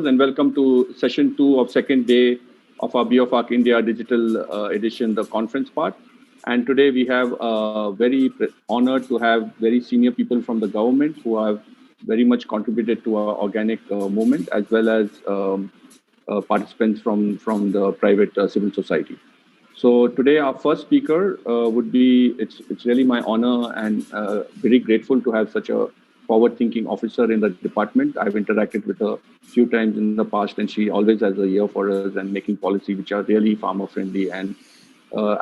and welcome to session 2 of second day of our BioFarc India digital edition, the conference part. And today we have very honored to have very senior people from the government who have very much contributed to our organic movement, as well as participants from the private civil society. So today our first speaker would be, it's really my honor and very grateful to have such a forward-thinking officer in the department. I've interacted with her a few times in the past, and she always has a ear for us and making policy which are really farmer-friendly. And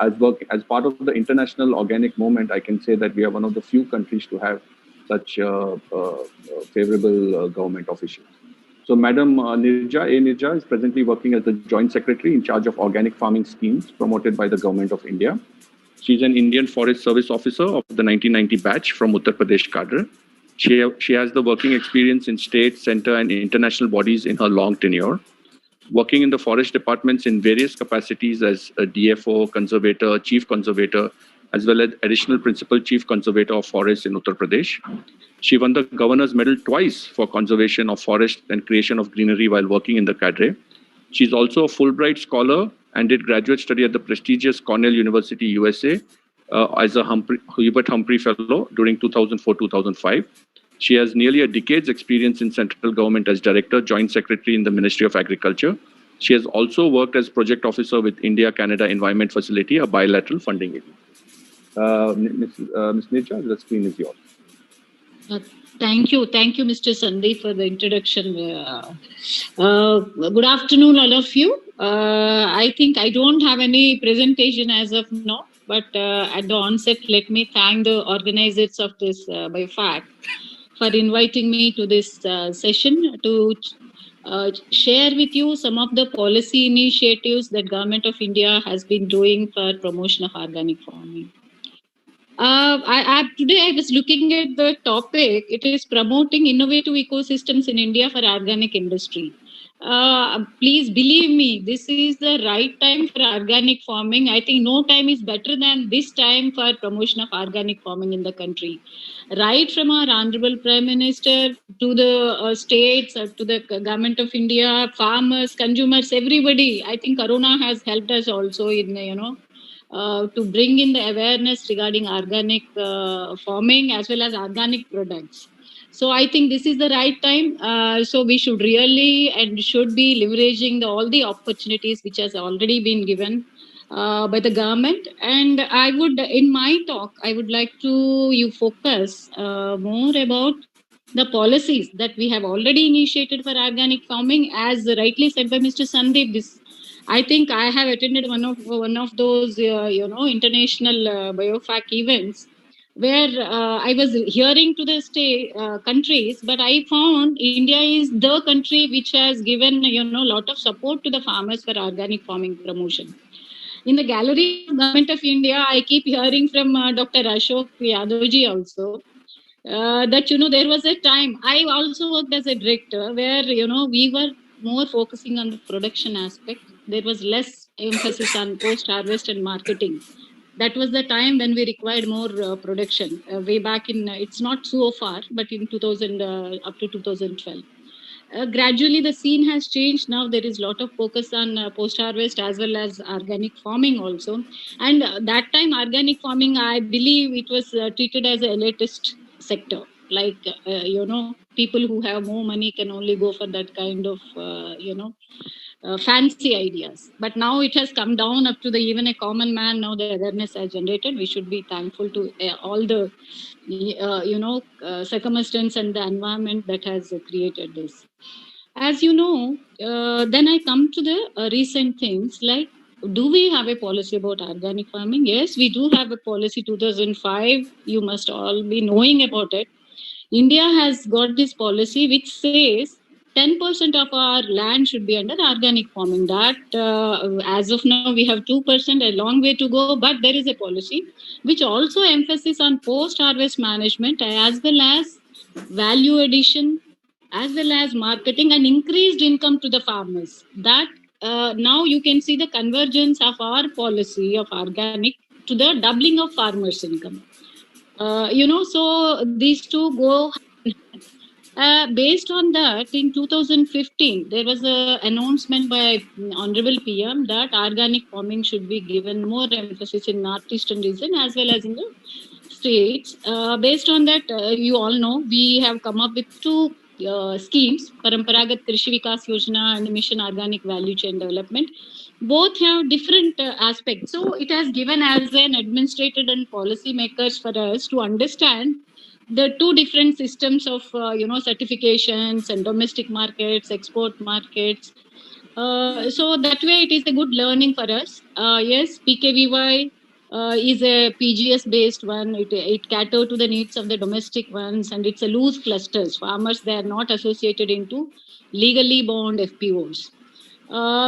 as part of the international organic movement, I can say that we are one of the few countries to have such favorable government officials. So Madam Nirja is presently working as the Joint Secretary in charge of organic farming schemes promoted by the Government of India. She's an Indian Forest Service officer of the 1990 batch from Uttar Pradesh cadre. She has the working experience in state, center, and international bodies in her long tenure, working in the forest departments in various capacities as a DFO, conservator, chief conservator, as well as additional principal chief conservator of forests in Uttar Pradesh. She won the Governor's Medal twice for conservation of forest and creation of greenery while working in the cadre. She's also a Fulbright scholar and did graduate study at the prestigious Cornell University, USA, as a Hubert Humphrey Fellow during 2004-2005. She has nearly a decade's experience in central government as Director, Joint Secretary in the Ministry of Agriculture. She has also worked as Project Officer with India-Canada Environment Facility, a bilateral funding agency. Ms. Nirja, the screen is yours. Thank you, Mr. Sandeep, for the introduction. Good afternoon, all of you. I think I don't have any presentation as of now, but at the onset, let me thank the organizers of this BioFarc for inviting me to this session to share with you some of the policy initiatives that Government of India has been doing for promotion of organic farming. Today I was looking at the topic. It is promoting innovative ecosystems in India for organic industry. Please believe me, this is the right time for organic farming. I think no time is better than this time for promotion of organic farming in the country. Right from our Honorable Prime Minister to the states, to the Government of India, farmers, consumers, everybody. I think Corona has helped us also in, to bring in the awareness regarding organic farming as well as organic products. So I think this is the right time. So we should really and should be leveraging all the opportunities which has already been given by the government. And I would, in my talk, I would like to focus more about the policies that we have already initiated for organic farming. As rightly said by Mr. Sandeep, I think I have attended one of those international BioFarc events where I was hearing to the countries, but I found India is the country which has given lot of support to the farmers for organic farming promotion. In the gallery of Government of India, I keep hearing from Dr. Ashok Yadavji also that there was a time I also worked as a director where we were more focusing on the production aspect. There was less emphasis on post-harvest and marketing. That was the time when we required more production. Way back in, it's not so far, but in 2000 up to 2012. Gradually, the scene has changed. Now there is a lot of focus on post-harvest as well as organic farming also. And that time, organic farming, I believe it was treated as a elitist sector. Like, people who have more money can only go for that kind of, fancy ideas. But now it has come down up to even a common man. Now the awareness has generated. We should be thankful to all the circumstance and the environment that has created this. As you know, then I come to the recent things like, do we have a policy about organic farming? Yes, we do have a policy 2005. You must all be knowing about it. India has got this policy which says 10% of our land should be under organic farming. That as of now, we have 2%, a long way to go, but there is a policy which also emphasizes on post-harvest management as well as value addition, as well as marketing and increased income to the farmers. That now you can see the convergence of our policy of organic to the doubling of farmers' income. So these two go. Based on that, in 2015, there was an announcement by Honorable PM that organic farming should be given more emphasis in northeastern region as well as in the states. Based on that, you all know we have come up with two schemes: Paramparagat Krishi Vikas Yojana and Mission Organic Value Chain Development. Both have different aspects. So it has given as an administrator and policy makers for us to understand the two different systems of certifications and domestic markets, export markets. So that way it is a good learning for us. Yes, PKVY is a PGS based one. It cater to the needs of the domestic ones, and it's a loose clusters. Farmers, they are not associated into legally bound FPOs.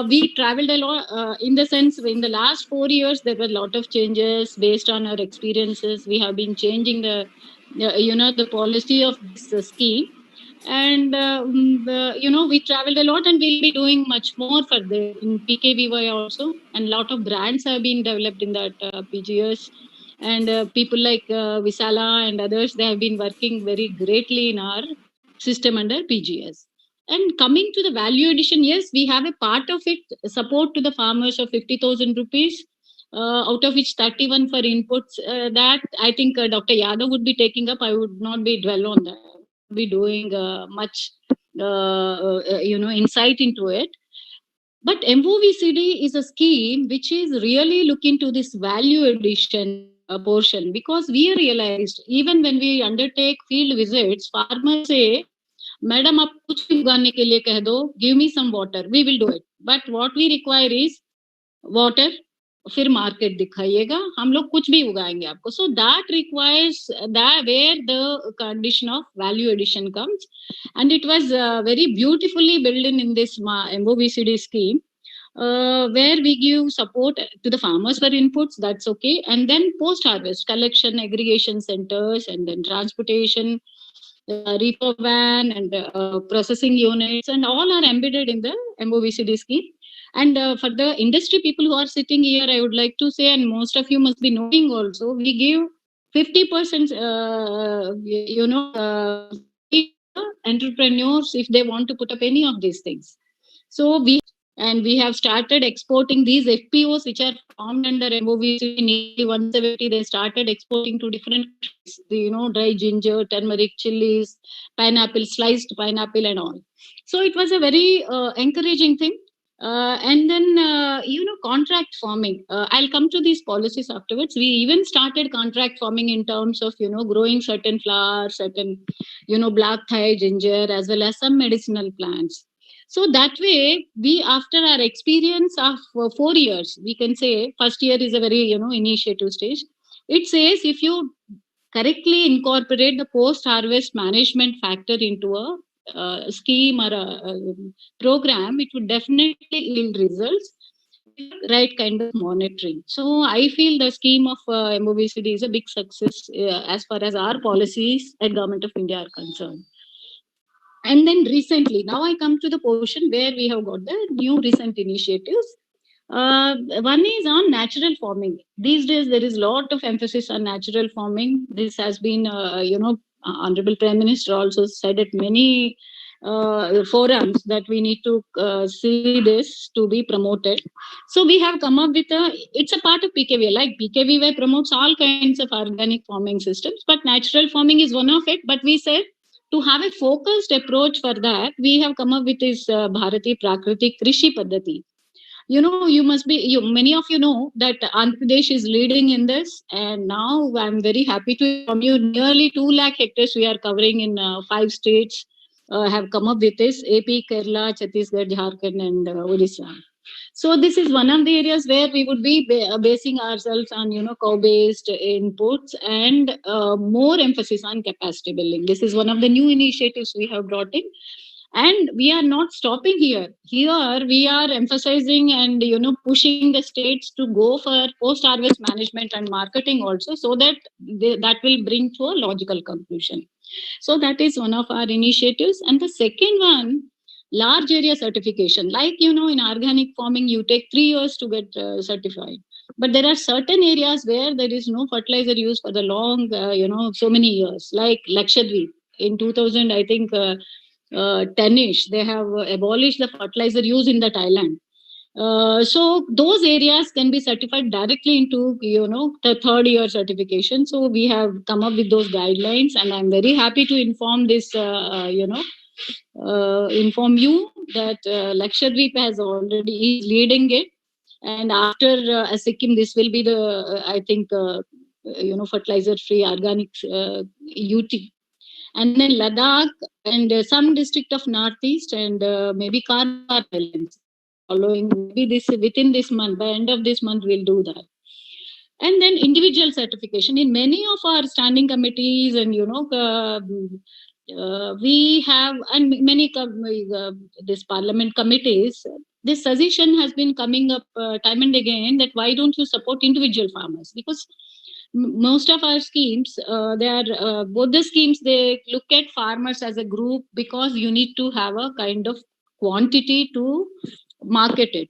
We traveled a lot in the sense in the last 4 years there were a lot of changes based on our experiences. We have been changing the policy of this scheme, and we traveled a lot, and we'll be doing much more for this in PKVY also, and a lot of brands have been developed in that PGS, and people like Visala and others, they have been working very greatly in our system under PGS. And coming to the value addition, yes, we have a part of it, support to the farmers of 50,000 rupees, out of which 31 for inputs. That I think Dr. Yadav would be taking up. I would not be dwell on that. I would not be doing much, insight into it. But MOVCD is a scheme which is really looking to this value addition portion, because we realized even when we undertake field visits, farmers say, "Madam, आप कुछ भी उगाने के लिए कह दो, give me some water, we will do it. But what we require is water, फिर market दिखाइएगा, हम लोग कुछ भी उगाएंगे आपको." So that requires that where the condition of value addition comes, and it was very beautifully built in this MOVCD scheme, where we give support to the farmers for inputs, that's okay, and then post harvest collection, aggregation centers, and then transportation, reefer van, and processing units, and all are embedded in the MOVCD scheme. And for the industry people who are sitting here, I would like to say, and most of you must be knowing also, we give 50% subsidy to the entrepreneurs if they want to put up any of these things. So we have started exporting these FPOs which are formed under MOVCD, nearly 170. They started exporting to different countries, dry ginger, turmeric, chilies, pineapple, sliced pineapple, and all. So it was a very encouraging thing. And then, contract farming. I'll come to these policies afterwards. We even started contract farming in terms of, growing certain flowers, certain, black Thai ginger, as well as some medicinal plants. So that way, we, after our experience of 4 years, we can say first year is a very, initiative stage. It says if you correctly incorporate the post-harvest management factor into a scheme or a program, it would definitely yield results with right kind of monitoring. So I feel the scheme of MOVCD is a big success as far as our policies at Government of India are concerned. And then recently, now I come to the portion where we have got the new recent initiatives. One is on natural farming. These days, there is a lot of emphasis on natural farming. This has been, Honorable Prime Minister also said at many forums that we need to see this to be promoted. So we have come up with it's a part of PKVY. Like PKVY promotes all kinds of organic farming systems, but natural farming is one of it. But we said, to have a focused approach for that, we have come up with this Bharati Prakritik Krishi Paddhati. Many of you know that Andhra Pradesh is leading in this, and now I'm very happy to inform you, nearly 2 lakh hectares we are covering in 5 states have come up with this: AP, Kerala, Chhattisgarh, Jharkhand, and Odisha. So this is one of the areas where we would be basing ourselves on, cow-based inputs, and more emphasis on capacity building. This is one of the new initiatives we have brought in. And we are not stopping here. Here we are emphasizing and, pushing the states to go for post-harvest management and marketing also, so that that will bring to a logical conclusion. So that is one of our initiatives. And the second one, large area certification. Like, in organic farming, you take 3 years to get certified. But there are certain areas where there is no fertilizer use for the long, so many years, like Lakshadweep. in 2000, I think 10ish, they have abolished the fertilizer use in the Thailand. So those areas can be certified directly into, the third year certification. So we have come up with those guidelines, and I'm very happy to inform this, inform you that Lakshadweep has already is leading it, and after Sikkim, this will be the I think fertilizer free organic UT, and then Ladakh and some district of Northeast and maybe Karwar Islands are following. Maybe this within this month, by end of this month, we'll do that. And then individual certification in many of our standing committees, and we have, and many this parliament committees. This suggestion has been coming up time and again, that why don't you support individual farmers? Because most of our schemes, they are both the schemes, they look at farmers as a group, because you need to have a kind of quantity to market it.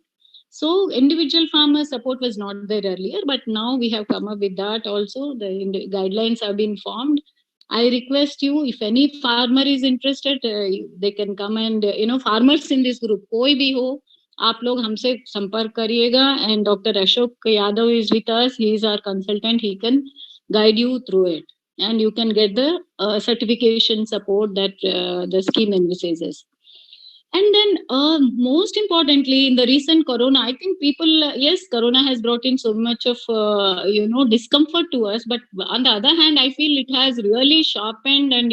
So individual farmer support was not there earlier, but now we have come up with that also. The guidelines have been formed. I request you, if any farmer is interested, they can come and farmers in this group, कोई भी हो, आप लोग हमसे संपर्क करिएगा. And Dr. Ashok Yadav is with us. He is our consultant. He can guide you through it, and you can get the certification support that the scheme envisages. And then, most importantly, in the recent Corona, I think people, yes, Corona has brought in so much of, discomfort to us. But on the other hand, I feel it has really sharpened and,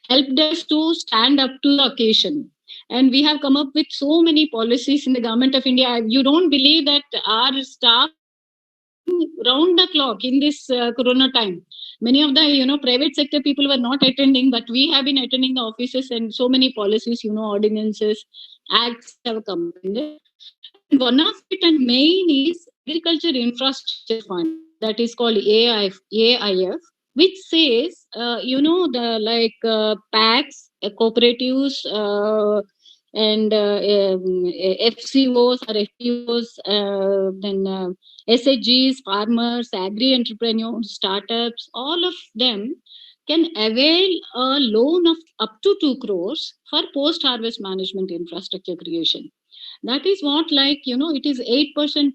helped us to stand up to the occasion. And we have come up with so many policies in the government of India. You don't believe that our staff are working round the clock in this Corona time. Many of the private sector people were not attending, but we have been attending the offices, and so many policies, ordinances, acts have come up in it. And one of it, and main, is Agriculture Infrastructure Fund, that is called AIF, which says, the PACs, cooperatives, and FCOs or FPOs, then SHGs, farmers, agri entrepreneurs, startups, all of them can avail a loan of up to 2 crores for post-harvest management infrastructure creation. That is what, it is 8%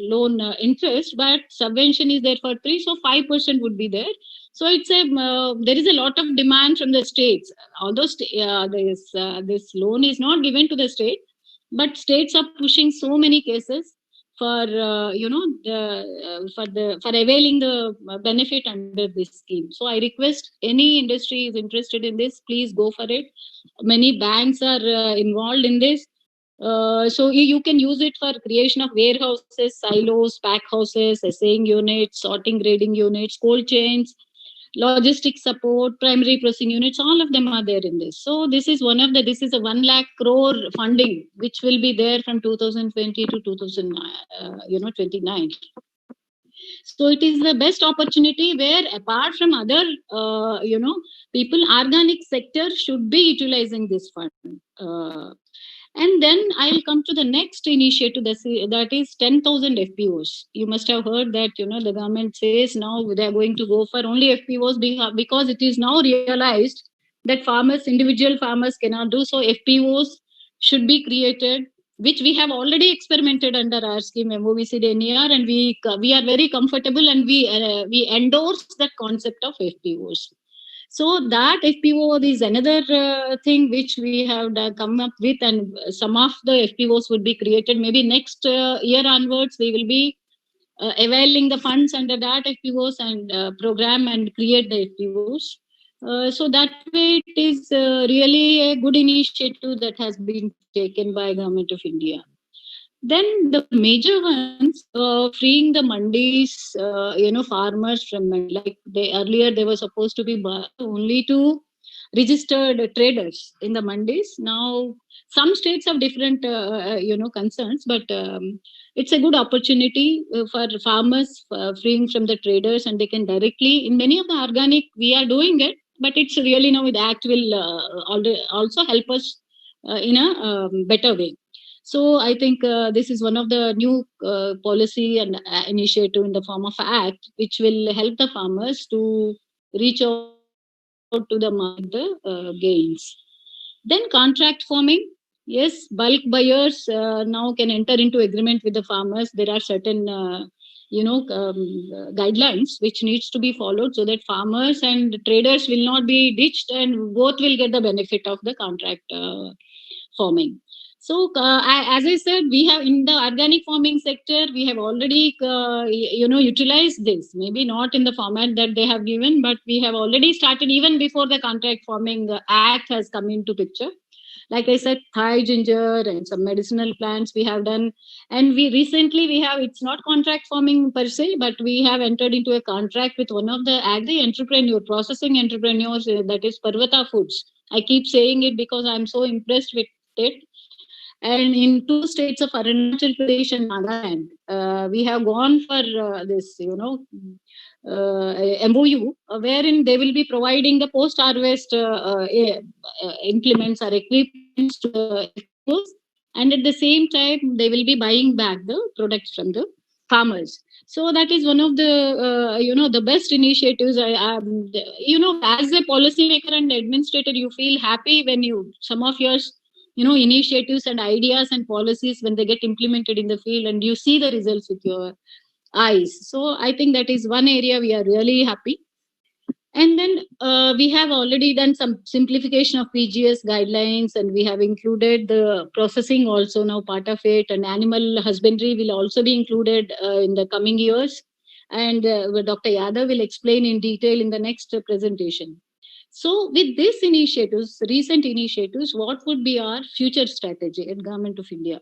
loan interest, but subvention is there for 3, so 5% would be there. So it's there is a lot of demand from the states. Although this loan is not given to the state, but states are pushing so many cases for for availing the benefit under this scheme. So I request any industry is interested in this, please go for it. Many banks are involved in this. So you can use it for creation of warehouses, silos, pack houses, assaying units, sorting grading units, cold chains, logistics support, primary processing units, all of them are there in this. So this is this is a 1 lakh crore funding, which will be there from 2020 to 2029. So it is the best opportunity where, apart from other, people, organic sector should be utilizing this fund. And then I'll come to the next initiative, that is 10,000 FPOs. You must have heard that, the government says now they're going to go for only FPOs, because it is now realized that individual farmers cannot do so. FPOs should be created, which we have already experimented under our scheme MOVC NER, and we are very comfortable, and we endorse that concept of FPOs. So that FPO is another thing which we have come up with, and some of the FPOs would be created. Maybe next year onwards, we will be availing the funds under that FPOs and program and create the FPOs. So that way, it is really a good initiative that has been taken by Government of India. Then the major ones, freeing the mandis, farmers from, earlier they were supposed to be only to registered traders in the mandis. Now some states have different, concerns, but it's a good opportunity for farmers, freeing from the traders, and they can directly, in many of the organic, we are doing it, but it's really now with the act will also help us in a better way. So I think this is one of the new policy and initiative in the form of act, which will help the farmers to reach out to the out to the market the gains. Then contract farming. Yes, bulk buyers now can enter into agreement with the farmers. There are certain guidelines which needs to be followed so that farmers and traders will not be ditched and both will get the benefit of the contract farming. So, as I said, we have in the organic farming sector, we have already, utilized this. Maybe not in the format that they have given, but we have already started even before the contract farming act has come into picture. Like I said, Thai ginger and some medicinal plants we have done. And we recently, it's not contract farming per se, but we have entered into a contract with one of the agri entrepreneur, processing entrepreneurs, that is Parvata Foods. I keep saying it because I'm so impressed with it. And in two states of Arunachal Pradesh and Nagaland, we have gone for this, MOU, wherein they will be providing the post-harvest implements or equipments to the FPOs, and at the same time, they will be buying back the products from the farmers. So that is one of the, the best initiatives. As a policymaker and administrator, you feel happy when some of your initiatives and ideas and policies when they get implemented in the field and you see the results with your eyes. So I think that is one area we are really happy. And then we have already done some simplification of PGS guidelines, and we have included the processing also now part of it, and animal husbandry will also be included in the coming years. And Dr. Yadav will explain in detail in the next presentation. So with these initiatives, recent initiatives, what would be our future strategy at Government of India?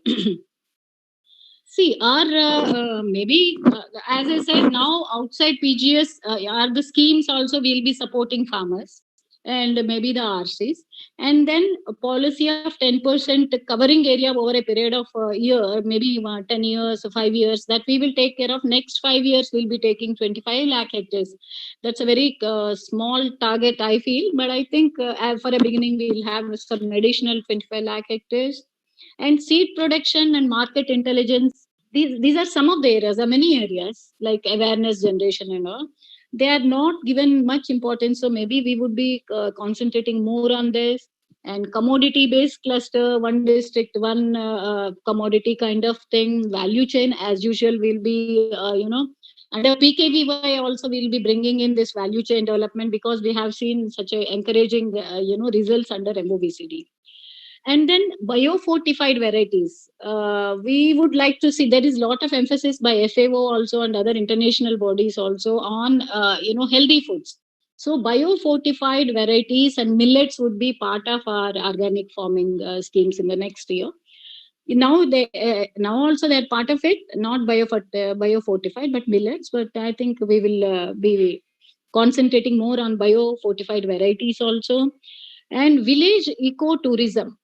See, our maybe as I said, now outside PGS, are the schemes also will be supporting farmers and maybe the RCs, and then a policy of 10% covering area over a period of a year, maybe 10 years or 5 years, that we will take care of. Next 5 years, we'll be taking 25 lakh hectares. That's a very small target, I feel, but I think for a beginning, we'll have some additional 25 lakh hectares. And seed production and market intelligence, these are some of the areas. There are many areas like awareness generation and all. They are not given much importance, so maybe we would be concentrating more on this. And commodity based cluster, one district, one commodity kind of thing. Value chain, as usual, will be under PKVY also we'll be bringing in this value chain development, because we have seen such a encouraging results under MOBCD. And then biofortified varieties. We would like to see, there is a lot of emphasis by FAO also and other international bodies also on healthy foods. So biofortified varieties and millets would be part of our organic farming schemes in the next year. Now also they're part of it, not biofortified but millets. But I think we will be concentrating more on biofortified varieties also. And village ecotourism.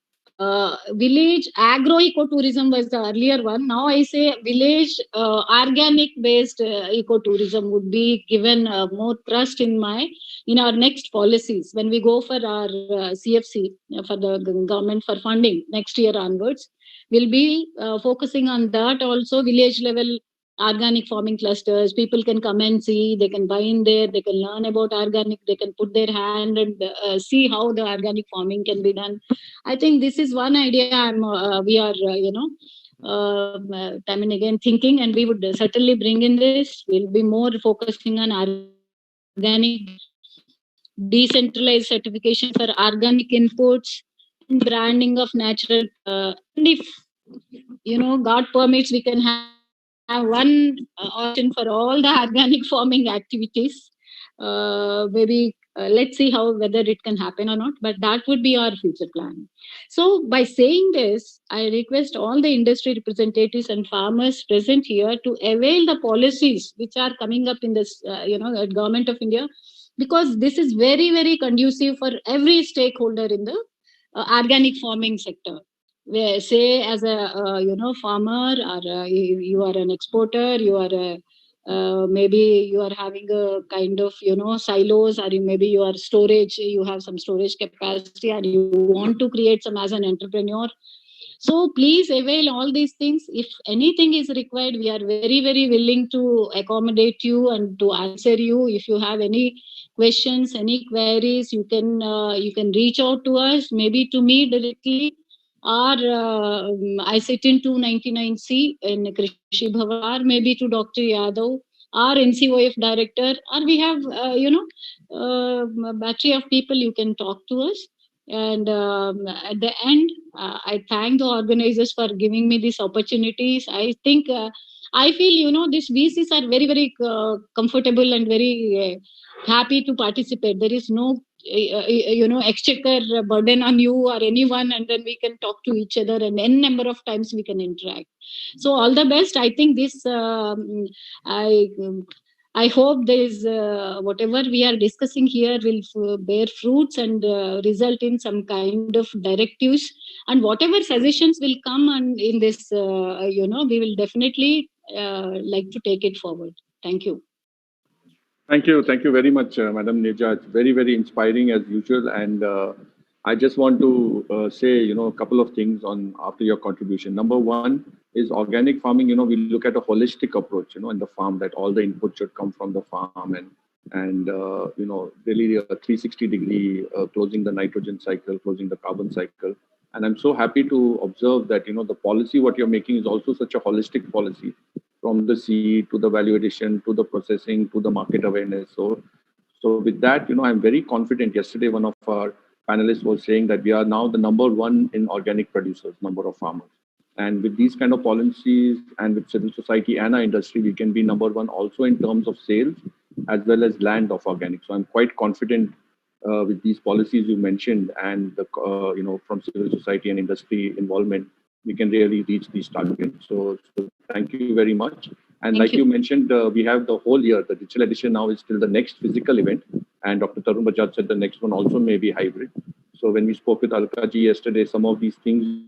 Village agro ecotourism was the earlier one. Now I say village organic based ecotourism would be given more thrust in our next policies when we go for our CFC for the government for funding next year onwards. We'll be focusing on that also. Village level organic farming clusters, people can come and see, they can buy in there, they can learn about organic, they can put their hand and see how the organic farming can be done. I think this is one idea we are time and again thinking, and we would certainly bring in this. We'll be more focusing on organic, decentralized certification for organic inputs, and branding of natural. And if God permits, we can have one option for all the organic farming activities. Maybe let's see how whether it can happen or not, but that would be our future plan. So by saying this, I request all the industry representatives and farmers present here to avail the policies which are coming up in this at Government of India, because this is very, very conducive for every stakeholder in the organic farming sector. Where, say, as a farmer, or you are an exporter, you are a maybe you are having a kind of silos, or maybe you are storage, you have some storage capacity and you want to create some as an entrepreneur. So please avail all these things. If anything is required, we are very, very willing to accommodate you and to answer you. If you have any questions, any queries, you can reach out to us, maybe to me directly, or I sit in 299C in Krishi Bhavan, or maybe to Dr. Yadav, or NCOF director, or we have, a battery of people you can talk to us. And at the end, I thank the organizers for giving me these opportunities. I think I feel these VCs are very, very comfortable and very happy to participate. There is no exchequer burden on you or anyone, and then we can talk to each other, and n number of times we can interact. So all the best. I think this I I hope there is whatever we are discussing here will bear fruits and result in some kind of directives, and whatever suggestions will come and in this, we will definitely like to take it forward. Thank you. Thank you very much, Madam Nirja. It's very, very inspiring as usual. And I just want to say, a couple of things on after your contribution. Number one is organic farming. We look at a holistic approach, in the farm, that all the input should come from the farm, and really a 360-degree closing the nitrogen cycle, closing the carbon cycle. And I'm so happy to observe that, the policy what you're making is also such a holistic policy, from the seed to the value addition to the processing to the market awareness. So with that, I'm very confident. Yesterday, one of our panelists was saying that we are now the number one in organic producers, number of farmers. And with these kind of policies and with civil society and our industry, we can be number one also in terms of sales as well as land of organic. So I'm quite confident with these policies you mentioned, and the from civil society and industry involvement, we can really reach these targets. So thank you very much. And Thank like you. you mentioned, we have the whole year. The digital edition now is still the next physical event. And Dr. Tarun Bajaj said the next one also may be hybrid. So when we spoke with Alka ji yesterday, some of these things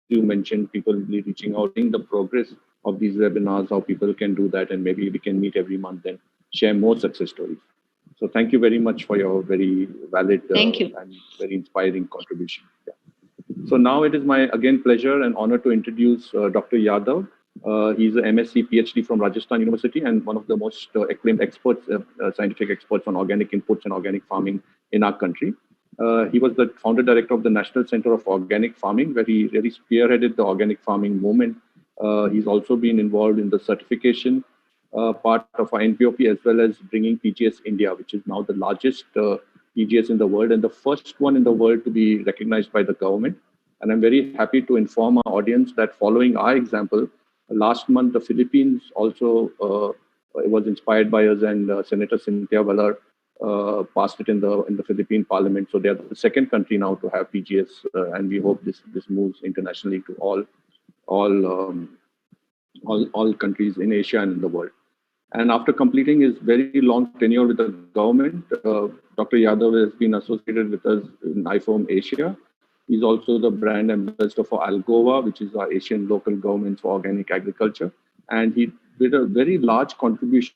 you mentioned, people really reaching out, in the progress of these webinars, how people can do that, and maybe we can meet every month and share more success stories. So thank you very much for your very valid and very inspiring contribution. Yeah. So now it is my, again, pleasure and honor to introduce Dr. Yadav. He's a MSc PhD from Rajasthan University and one of the most acclaimed experts, scientific experts on organic inputs and organic farming in our country. He was the founder director of the National Center of Organic Farming, where he really spearheaded the organic farming movement. He's also been involved in the certification part of our NPOP, as well as bringing PGS India, which is now the largest PGS in the world and the first one in the world to be recognized by the government. And I'm very happy to inform our audience that following our example, last month the Philippines also was inspired by us, and Senator Cynthia Valar passed it in the Philippine Parliament. So they are the second country now to have PGS, and we hope this moves internationally to all countries in Asia and in the world. And after completing his very long tenure with the government, Dr. Yadav has been associated with us in IFOAM Asia. He's also the brand ambassador for Algova, which is our Asian local government for organic agriculture. And he did a very large contribution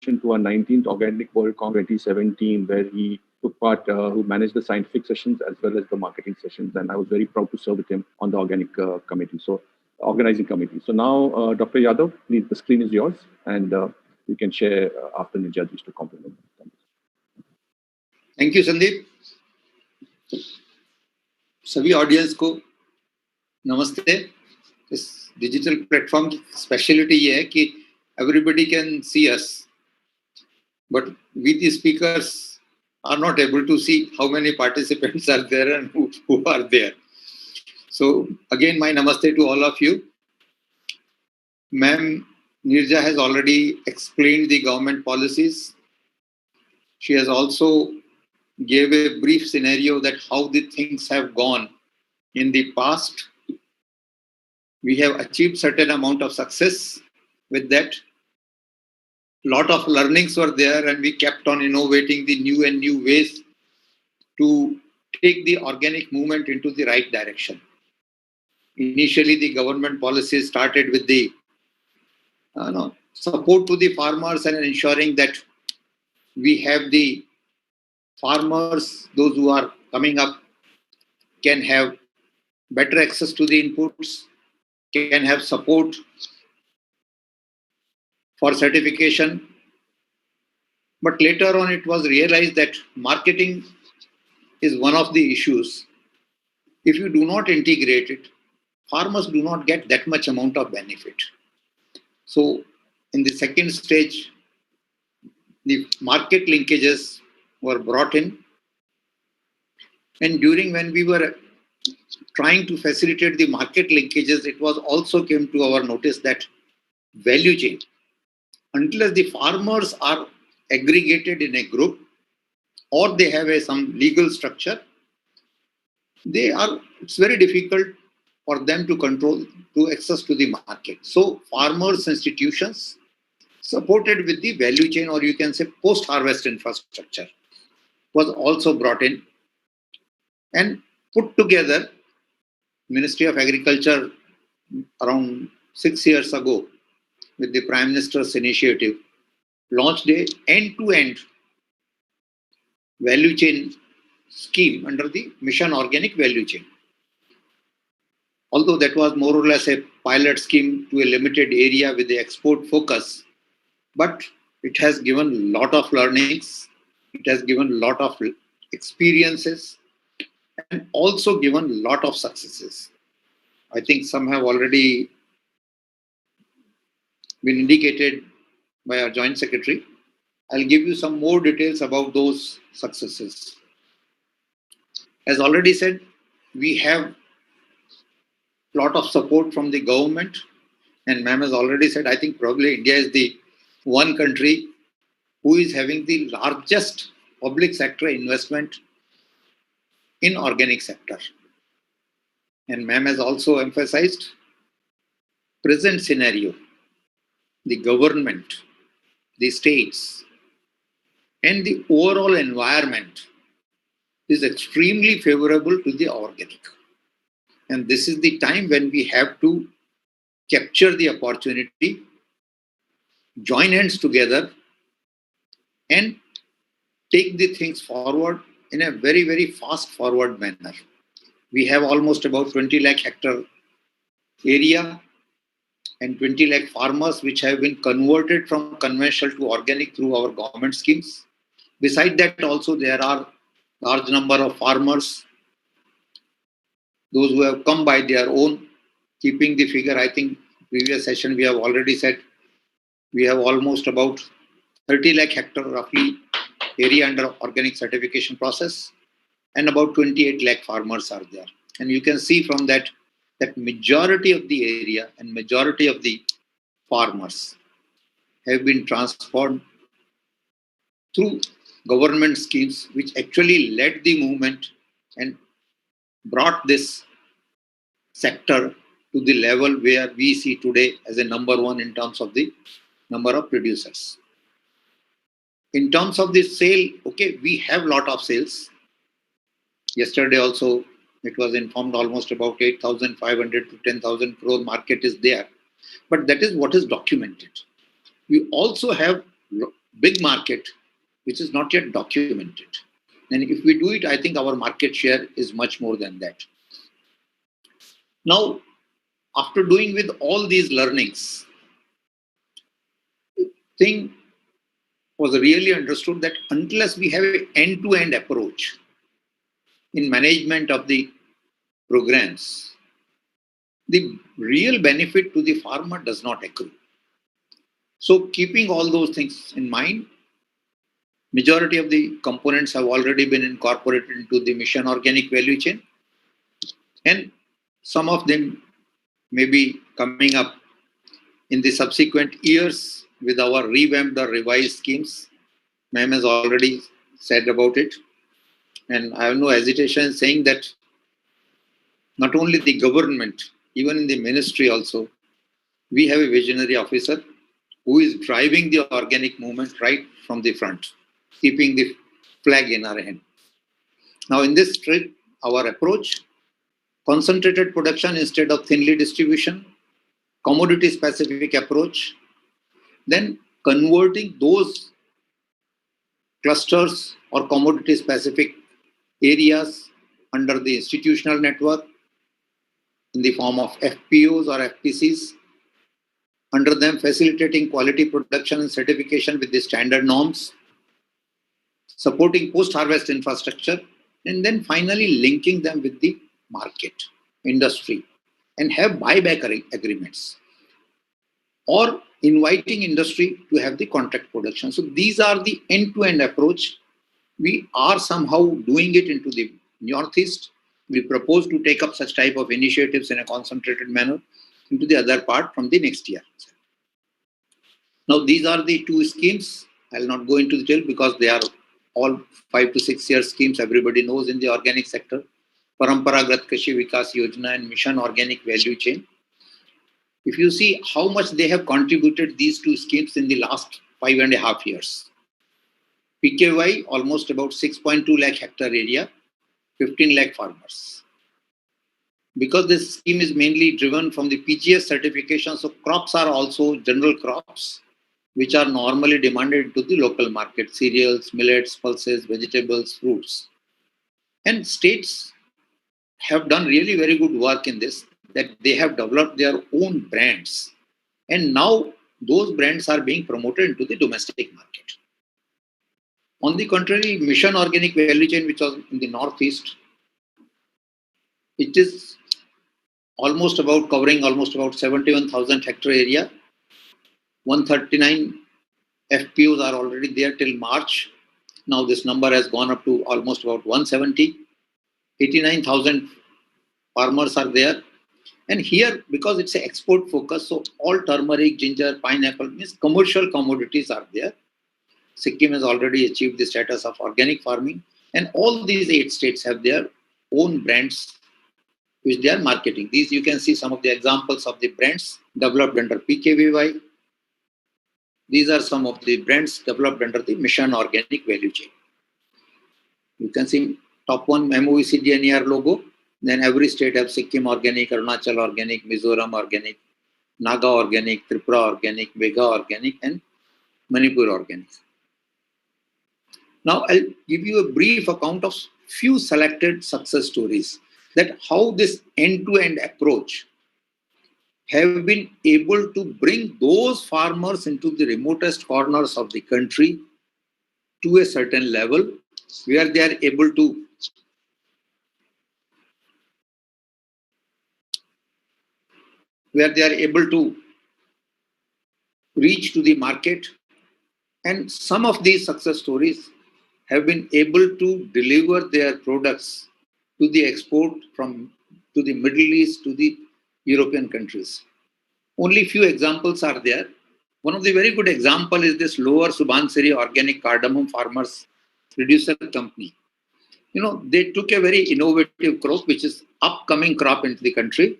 to our 19th Organic World Congress 2017, where he took part, who managed the scientific sessions as well as the marketing sessions. And I was very proud to serve with him on the organic committee. So organizing committee. So now, Dr. Yadav, please, the screen is yours, and you can share after Nirjaji's to compliment. Thank you, Sandeep. सभी audience को नमस्ते. इस digital platform की speciality ये है कि everybody can see us, but we the speakers are not able to see how many participants are there and who are there. So again, my namaste to all of you. Ma'am Nirja has already explained the government policies. She has also gave a brief scenario that how the things have gone in the past. We have achieved certain amount of success with that. Lot of learnings were there, and we kept on innovating the new and new ways to take the organic movement into the right direction. Initially, the government policies started with the support to the farmers and ensuring that we have the farmers, those who are coming up, can have better access to the inputs, can have support for certification. But later on, it was realized that marketing is one of the issues. If you do not integrate it, farmers do not get that much amount of benefit. So in the second stage, the market linkages were brought in. And during when we were trying to facilitate the market linkages, it was also came to our notice that value chain, until the farmers are aggregated in a group or they have some legal structure, it's very difficult for them to control, to access to the market. So farmers institutions supported with the value chain, or you can say post-harvest infrastructure, was also brought in and put together. Ministry of Agriculture around 6 years ago, with the Prime Minister's initiative, launched a end-to-end value chain scheme under the Mission Organic Value Chain. Although that was more or less a pilot scheme to a limited area with the export focus, but it has given a lot of learnings, it has given a lot of experiences, and also given a lot of successes. I think some have already been indicated by our Joint Secretary. I'll give you some more details about those successes. As already said, we have a lot of support from the government, and ma'am has already said, I think probably India is the one country who is having the largest public sector investment in organic sector. And ma'am has also emphasized present scenario, the government, the states, and the overall environment is extremely favorable to the organic. And this is the time when we have to capture the opportunity, join hands together, and take the things forward in a very, very fast forward manner. We have almost about 20 lakh hectare area and 20 lakh farmers which have been converted from conventional to organic through our government schemes. Beside that also there are large number of farmers, those who have come by their own, keeping the figure, I think previous session we have already said, we have almost about 30 lakh hectare roughly area under organic certification process, and about 28 lakh farmers are there. And you can see from that majority of the area and majority of the farmers have been transformed through government schemes which actually led the movement and brought this sector to the level where we see today as a number one in terms of the number of producers. In terms of the sale, okay, we have lot of sales. Yesterday also, it was informed almost about 8,500 to 10,000 crore market is there. But that is what is documented. We also have big market, which is not yet documented. And if we do it, I think our market share is much more than that. Now, after doing with all these learnings, the thing was really understood that unless we have an end-to-end approach in management of the programs, the real benefit to the farmer does not accrue. So keeping all those things in mind, majority of the components have already been incorporated into the Mission Organic Value Chain, and some of them may be coming up in the subsequent years with our revamped or revised schemes. Ma'am has already said about it, and I have no hesitation in saying that not only the government, even in the ministry also, we have a visionary officer who is driving the organic movement right from the front, keeping the flag in our hand. Now in this trip, our approach, concentrated production instead of thinly distribution, commodity specific approach, then converting those clusters or commodity specific areas under the institutional network, in the form of FPOs or FPCs. Under them, facilitating quality production and certification with the standard norms, supporting post-harvest infrastructure, and then finally linking them with the market, industry, and have buyback agreements, or inviting industry to have the contract production. So these are the end-to-end approach. We are somehow doing it into the Northeast. We propose to take up such type of initiatives in a concentrated manner into the other part from the next year. Now, these are the two schemes. I'll not go into detail because they are all 5 to 6 year schemes everybody knows in the organic sector. Paramparagat Krishi Vikas Yojana and Mission Organic Value Chain. If you see how much they have contributed, these two schemes, in the last 5.5 years. PKY, almost about 6.2 lakh hectare area, 15 lakh farmers. Because this scheme is mainly driven from the PGS certification, so crops are also general crops, which are normally demanded to the local market: cereals, millets, pulses, vegetables, fruits. And states have done really very good work in this, that they have developed their own brands. And now those brands are being promoted into the domestic market. On the contrary, Mission Organic Value Chain, which was in the Northeast, it is covering almost about 71,000 hectare area. 139 FPOs are already there till March. Now this number has gone up to almost about 170. 89,000 farmers are there. And here, because it's an export focus, so all turmeric, ginger, pineapple, means commercial commodities are there. Sikkim has already achieved the status of organic farming. And all these 8 states have their own brands which they are marketing. These, you can see some of the examples of the brands developed under PKVY. These are some of the brands developed under the Mission Organic Value Chain. You can see top one MOECDNER logo. Then every state has Sikkim Organic, Arunachal Organic, Mizoram Organic, Naga Organic, Tripura Organic, Megha Organic, and Manipur Organic. Now I'll give you a brief account of few selected success stories, that how this end-to-end approach have been able to bring those farmers into the remotest corners of the country to a certain level where they are able to reach to the market. And some of these success stories have been able to deliver their products to the export to the Middle East, to the European countries. Only few examples are there. One of the very good example is this Lower Subansiri Organic Cardamom Farmers Producer Company. You know, they took a very innovative crop, which is upcoming crop into the country,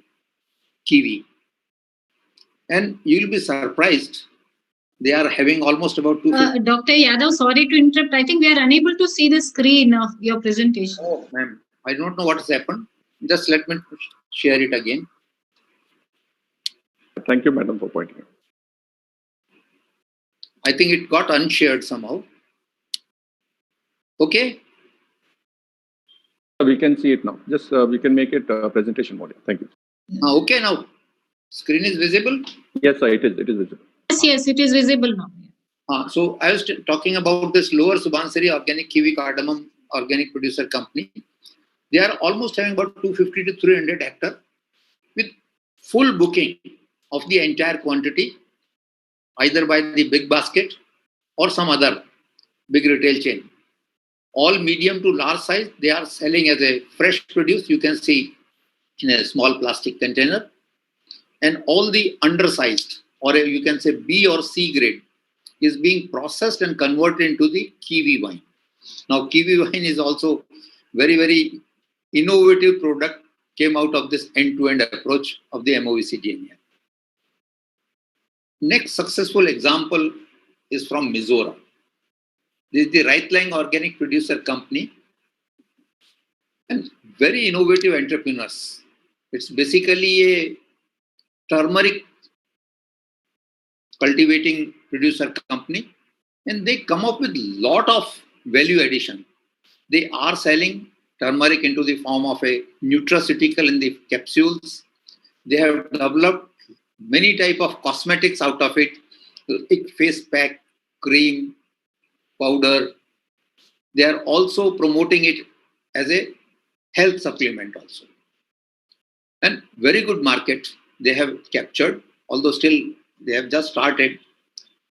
kiwi. And you'll be surprised, they are having almost about 250. Dr. Yadav, sorry to interrupt. I think we are unable to see the screen of your presentation. Oh, ma'am, I don't know what has happened. Just let me share it again. Thank you, madam, for pointing out. I think it got unshared somehow. Okay. We can see it now. Just we can make it presentation mode. Thank you. Okay, now screen is visible. Yes, sir. It is visible. Yes, it is visible now. So I was talking about this Lower Subansiri Organic Kiwi Cardamom Organic Producer Company. They are almost having about 250 to 300 hectares with full booking of the entire quantity, either by the big basket or some other big retail chain. All medium to large size, they are selling as a fresh produce, you can see in a small plastic container. And all the undersized, or you can say B or C grade, is being processed and converted into the kiwi wine. Now, kiwi wine is also very, very innovative product, came out of this end-to-end approach of the MOECDNER. Next successful example is from Mizoram. This is the Right-Line Organic Producer Company, and very innovative entrepreneurs. It's basically a turmeric cultivating producer company, and they come up with lot of value addition. They are selling turmeric into the form of a nutraceutical in the capsules. They have developed many type of cosmetics out of it, like face pack, cream, powder. They are also promoting it as a health supplement also. And very good market they have captured, although still they have just started,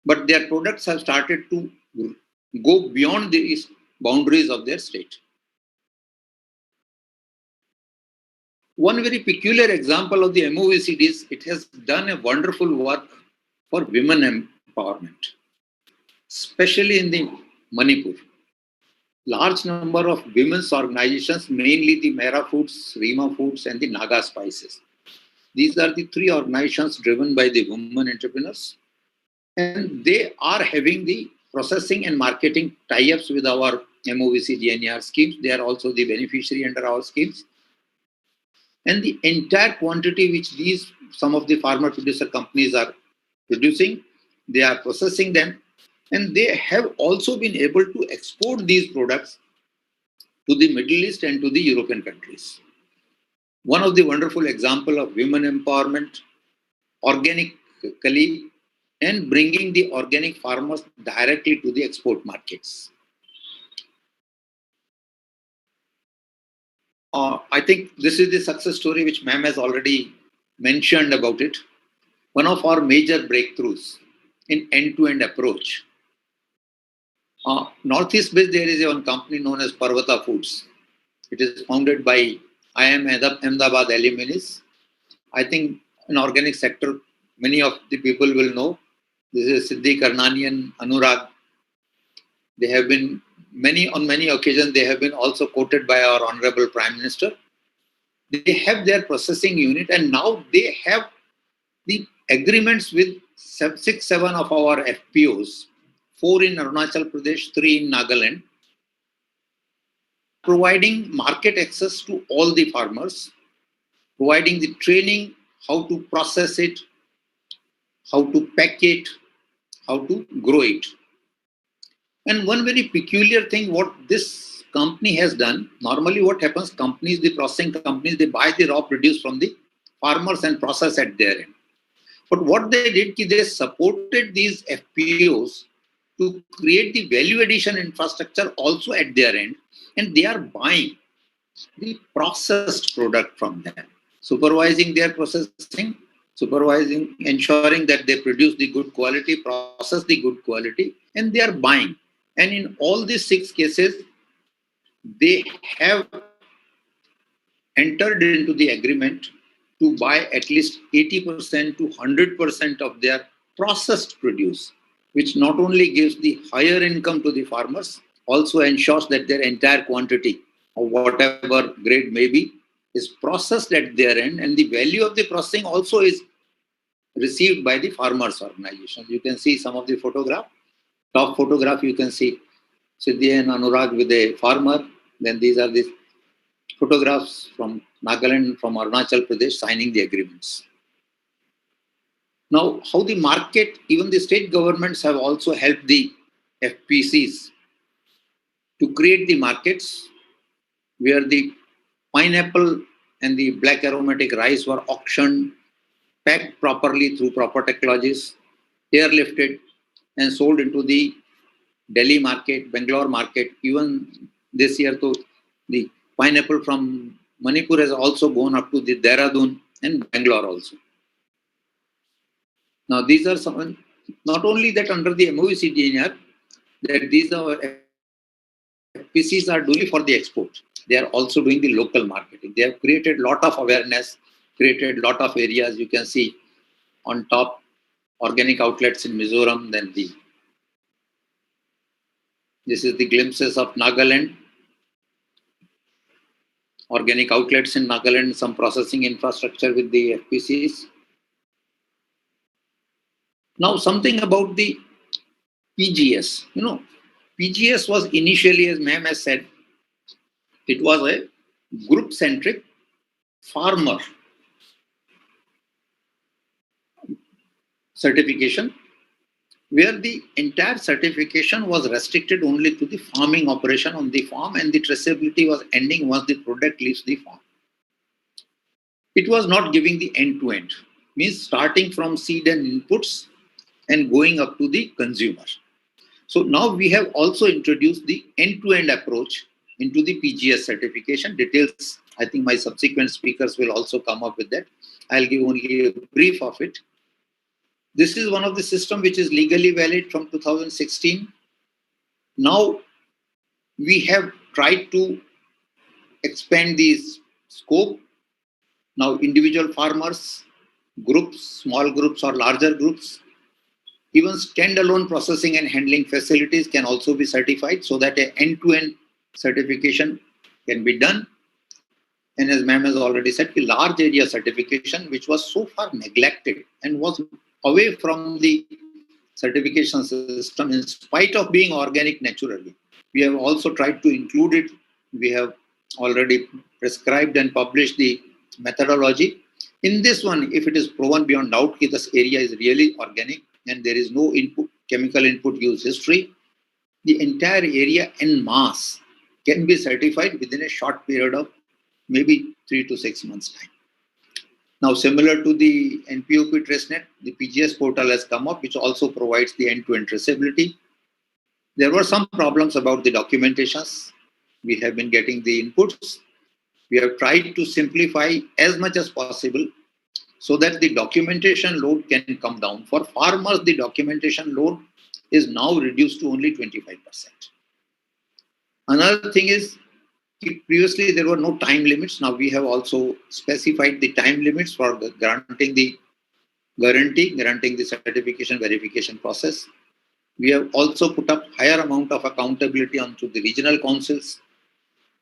but their products have started to go beyond the boundaries of their state. One very peculiar example of the MOVCD is it has done a wonderful work for women empowerment, especially in the Manipur. Large number of women's organizations, mainly the Mera Foods, Rima Foods, and the Naga Spices. These are the three organizations driven by the women entrepreneurs. And they are having the processing and marketing tie-ups with our MOVC GNR schemes. They are also the beneficiary under our schemes. And the entire quantity which these, some of the farmer producer companies are producing, they are processing them. And they have also been able to export these products to the Middle East and to the European countries. One of the wonderful example of women empowerment, organically, and bringing the organic farmers directly to the export markets. I think this is the success story which ma'am has already mentioned about it. One of our major breakthroughs in end-to-end approach. Northeast based, there is one company known as Parvata Foods. It is founded by IIM Ahmedabad alumnus. I think in organic sector, many of the people will know. This is Siddhi Karnani and Anurag. They have been on many occasions, they have been also quoted by our Honorable Prime Minister. They have their processing unit and now they have the agreements with 6, 7 of our FPOs, 4 in Arunachal Pradesh, 3 in Nagaland, providing market access to all the farmers, providing the training, how to process it, how to pack it, how to grow it. And one very peculiar thing, what this company has done, normally what happens, companies, the processing companies, they buy the raw produce from the farmers and process at their end. But what they did, they supported these FPOs to create the value addition infrastructure also at their end, and they are buying the processed product from them, supervising their processing, supervising, ensuring that they produce the good quality, process the good quality, and they are buying. And in all these 6 cases, they have entered into the agreement to buy at least 80% to 100% of their processed produce, which not only gives the higher income to the farmers, also ensures that their entire quantity of whatever grade may be is processed at their end, and the value of the processing also is received by the farmers organization. You can see some of the photograph. Top photograph you can see Siddhi and Anurag with a farmer. Then these are the photographs from Nagaland, from Arunachal Pradesh signing the agreements. Now, how the market, even the state governments have also helped the FPCs to create the markets where the pineapple and the black aromatic rice were auctioned, packed properly through proper technologies, airlifted and sold into the Delhi market, Bangalore market. Even this year, too, the pineapple from Manipur has also gone up to the Dehradun and Bangalore also. Now, these are some, not only that under the MOVC DNR, that these are FPCs are doing for the export. They are also doing the local marketing. They have created a lot of awareness, created a lot of areas. You can see on top organic outlets in Mizoram, then this is the glimpses of Nagaland. Organic outlets in Nagaland, some processing infrastructure with the FPCs. Now, something about the PGS. PGS was initially, as ma'am has said, it was a group-centric farmer certification, where the entire certification was restricted only to the farming operation on the farm, and the traceability was ending once the product leaves the farm. it was not giving the end-to-end, means starting from seed and inputs and going up to the consumer. So now we have also introduced the end-to-end approach into the PGS certification. Details, I think my subsequent speakers will also come up with that. I'll give only a brief of it. This is one of the systems which is legally valid from 2016. Now we have tried to expand the scope. Now individual farmers, groups, small groups or larger groups, even standalone processing and handling facilities can also be certified, so that an end-to-end certification can be done. And as ma'am has already said, the large area certification, which was so far neglected and was away from the certification system in spite of being organic naturally. We have also tried to include it. We have already prescribed and published the methodology. In this one, if it is proven beyond doubt that this area is really organic and there is no input, chemical input use history, the entire area en masse can be certified within a short period of maybe 3 to 6 months time. Now, similar to the NPOP TraceNet, the PGS portal has come up, which also provides the end-to-end traceability. There were some problems about the documentations. We have been getting the inputs. We have tried to simplify as much as possible so that the documentation load can come down. For farmers, the documentation load is now reduced to only 25%. Another thing is, previously there were no time limits. Now we have also specified the time limits for granting the granting the certification verification process. We have also put up higher amount of accountability onto the regional councils.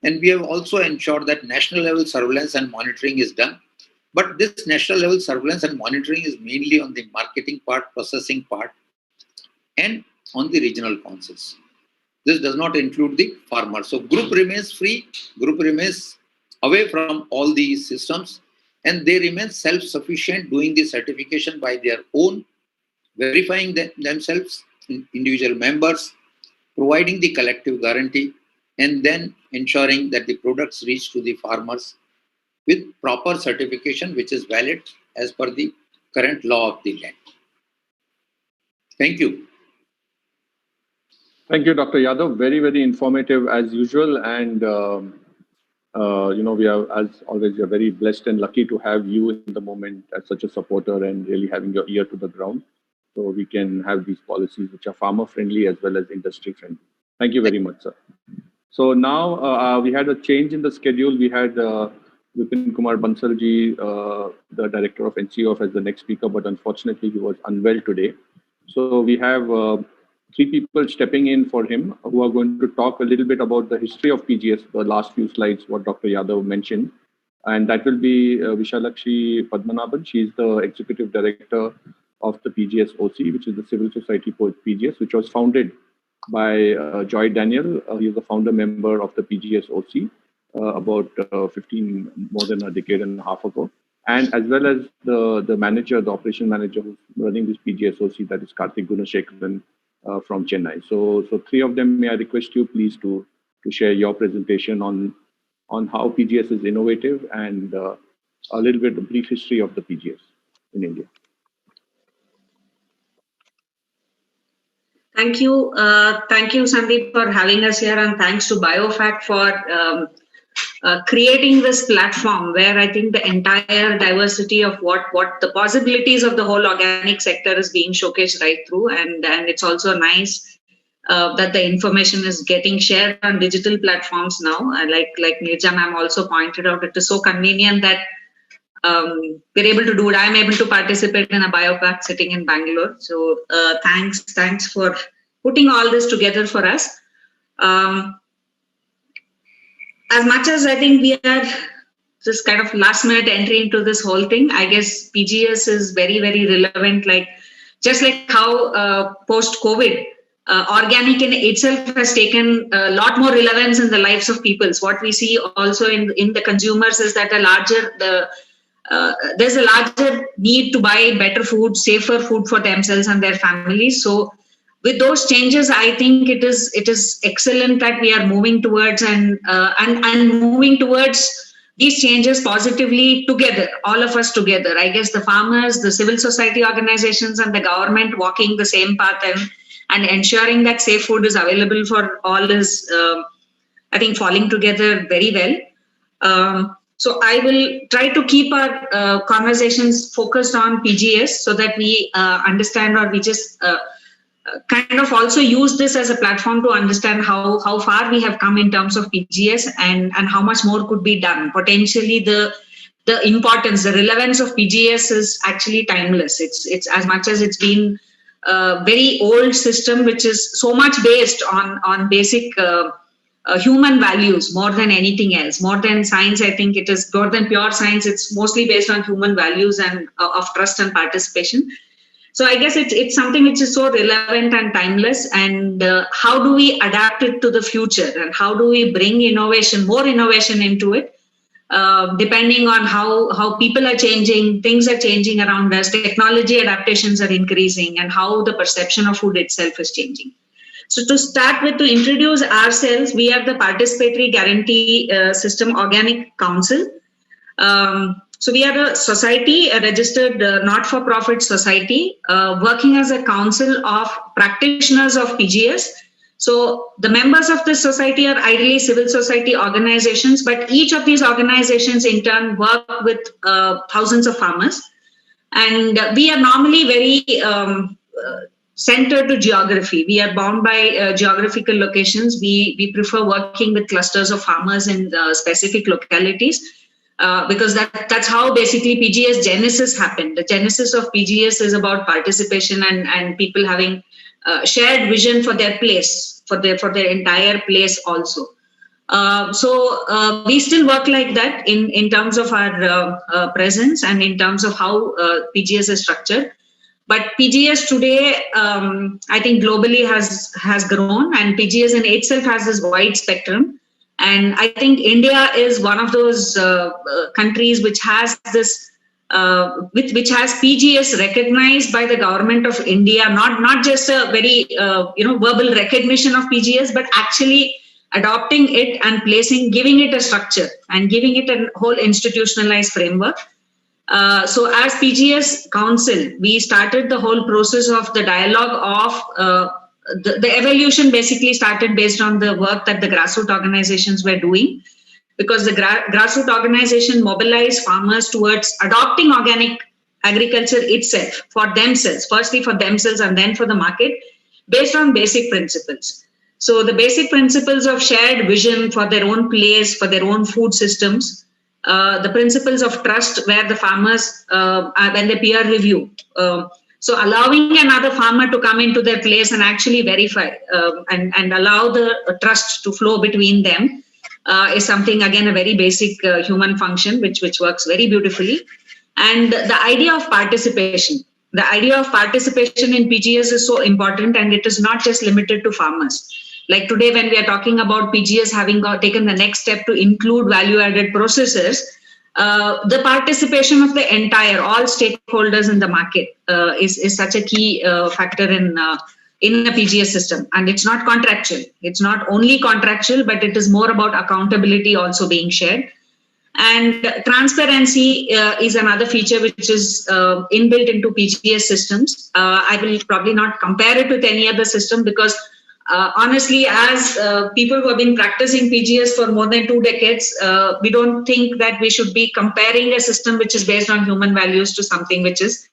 And we have also ensured that national level surveillance and monitoring is done. But this national level surveillance and monitoring is mainly on the marketing part, processing part, and on the regional councils. This does not include the farmers. So group remains free, group remains away from all these systems, and they remain self-sufficient, doing the certification by their own, verifying themselves, individual members, providing the collective guarantee, and then ensuring that the products reach to the farmers with proper certification, which is valid as per the current law of the land. Thank you. Thank you, Dr. Yadav. Very, very informative as usual. And, we are, as always, we are very blessed and lucky to have you in the moment as such a supporter and really having your ear to the ground. So we can have these policies which are farmer friendly as well as industry friendly. Thank you very much, sir. So now we had a change in the schedule. We had Vipin Kumar Bansalji, the director of NCOF, as the next speaker, but unfortunately he was unwell today. So we have 3 people stepping in for him who are going to talk a little bit about the history of PGS, the last few slides, what Dr. Yadav mentioned. And that will be Vishalakshi Padmanabhan. She is the executive director of the PGS OC, which is the civil society for PGS, which was founded by Joy Daniel. He is the founder member of the PGS OC about more than a decade and a half ago. And as well as the manager, the operation manager who's running this PGS OC, that is Karthik Gunasekaran from Chennai. So 3 of them, may I request you please to share your presentation on how PGS is innovative and a little bit of brief history of the PGS in India. Thank you, Sandeep, for having us here, and thanks to BioFact for creating this platform where I think the entire diversity of what the possibilities of the whole organic sector is being showcased right through, and it's also nice that the information is getting shared on digital platforms now. Like Nirja ma'am also pointed out, it is so convenient that we're able to do it. I'm able to participate in a BioFact sitting in Bangalore. So thanks for putting all this together for us. As much as I think we are just kind of last minute entry into this whole thing, I guess PGS is very, very relevant. Just like how post-COVID, organic in itself has taken a lot more relevance in the lives of people. So what we see also in the consumers is that there's a larger need to buy better food, safer food for themselves and their families. So with those changes, I think it is excellent that we are moving towards and moving towards these changes positively together, all of us together. I guess the farmers, the civil society organizations, and the government walking the same path and ensuring that safe food is available for all is, I think, falling together very well. So I will try to keep our conversations focused on PGS so that we understand, or we just kind of also use this as a platform to understand how far we have come in terms of PGS and how much more could be done. Potentially the importance, the relevance of PGS is actually timeless. It's as much as it's been a very old system, which is so much based on basic human values more than anything else, more than science. I think it is more than pure science. It's mostly based on human values and of trust and participation. So I guess it's something which is so relevant and timeless. And how do we adapt it to the future, and how do we bring innovation, more innovation into it, depending on how people are changing, things are changing around us, technology adaptations are increasing, and how the perception of food itself is changing. So to start with, to introduce ourselves, we are the Participatory Guarantee System Organic Council. So we are a society, a registered not-for-profit society, working as a council of practitioners of PGS. So the members of this society are ideally civil society organizations, but each of these organizations in turn work with thousands of farmers. And we are normally very centered to geography. We are bound by geographical locations. We prefer working with clusters of farmers in specific localities. Because that's how basically PGS genesis happened. The genesis of PGS is about participation and people having shared vision for their place, for their entire place also. So we still work like that in terms of our presence and in terms of how PGS is structured. But PGS today, I think globally has grown, and PGS in itself has this wide spectrum. And I think India is one of those countries which has this, which has PGS recognized by the government of India, not just a very verbal recognition of PGS, but actually adopting it and giving it a structure and giving it a whole institutionalized framework. So as PGS Council, we started the whole process of the dialogue of the evolution basically started based on the work that the grassroots organizations were doing, because the grassroots organization mobilized farmers towards adopting organic agriculture itself for themselves, firstly for themselves and then for the market, based on basic principles. So the basic principles of shared vision for their own place, for their own food systems, the principles of trust where the farmers, when they peer review, so allowing another farmer to come into their place and actually verify and allow the trust to flow between them is something, again, a very basic human function, which works very beautifully. And the idea of participation. The idea of participation in PGS is so important, and it is not just limited to farmers. Like today, when we are talking about PGS having taken the next step to include value-added processors, the participation of the all stakeholders in the market is such a key factor in a PGS system. And it's not contractual. It's not only contractual, but it is more about accountability also being shared. And transparency is another feature which is inbuilt into PGS systems. I will probably not compare it with any other system because honestly, as people who have been practicing PGS for more than 2 decades, we don't think that we should be comparing a system which is based on human values to something which is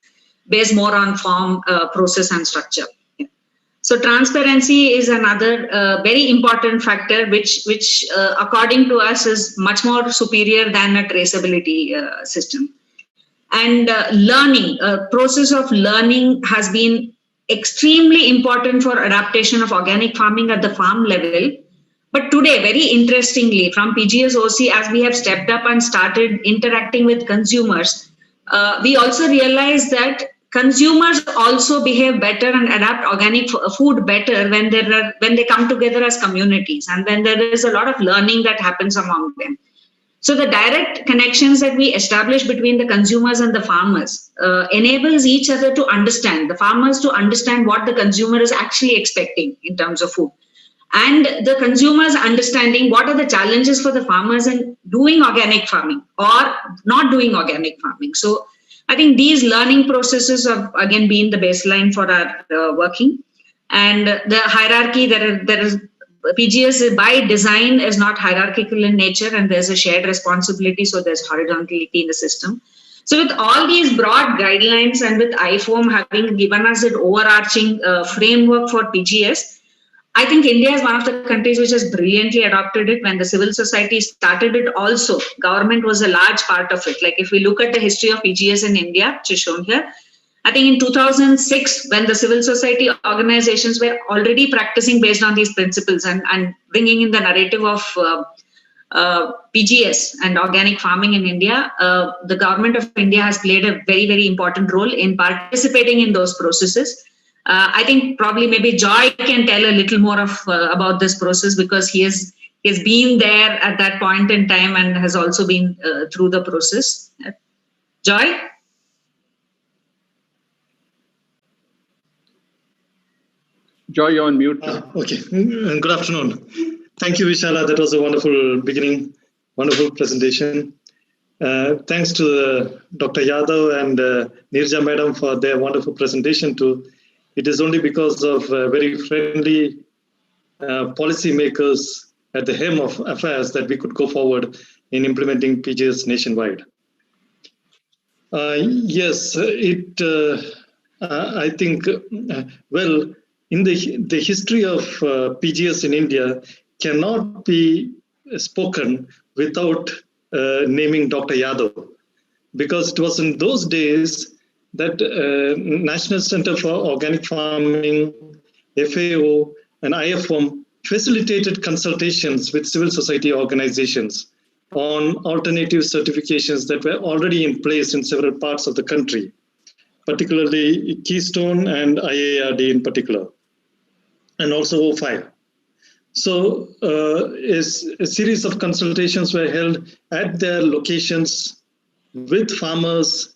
based more on form, process and structure. Yeah. So transparency is another very important factor which according to us is much more superior than a traceability system. And learning, process of learning has been extremely important for adaptation of organic farming at the farm level. But today, very interestingly, from PGS OC, as we have stepped up and started interacting with consumers, we also realize that consumers also behave better and adapt organic food better when they come together as communities and when there is a lot of learning that happens among them. So the direct connections that we establish between the consumers and the farmers enables each other to understand, the farmers to understand what the consumer is actually expecting in terms of food. and the consumers understanding what are the challenges for the farmers in doing organic farming or not doing organic farming. So I think these learning processes have again been the baseline for our working. And the hierarchy, there is PGS by design is not hierarchical in nature, and there's a shared responsibility, so there's horizontality in the system. So with all these broad guidelines and with IFOM having given us an overarching framework for PGS, I think India is one of the countries which has brilliantly adopted it. When the civil society started it also, government was a large part of it. Like if we look at the history of PGS in India, which is shown here, I think in 2006, when the civil society organizations were already practicing based on these principles and bringing in the narrative of PGS and organic farming in India, the government of India has played a very, very important role in participating in those processes. I think probably maybe Joy can tell a little more of about this process, because he has been there at that point in time and has also been through the process. Joy? Joy, you're on mute. Okay. Good afternoon. Thank you, Vishala. That was a wonderful beginning, wonderful presentation. Thanks to Dr. Yadav and Nirja Madam for their wonderful presentation too. It is only because of very friendly policymakers at the helm of affairs that we could go forward in implementing PGS nationwide. Yes, I think, well, in the history of PGS in India cannot be spoken without naming Dr. Yadav, because it was in those days that National Center for Organic Farming, FAO, and IFOM facilitated consultations with civil society organizations on alternative certifications that were already in place in several parts of the country, particularly Keystone and IARD in particular, and also O5. So a series of consultations were held at their locations with farmers,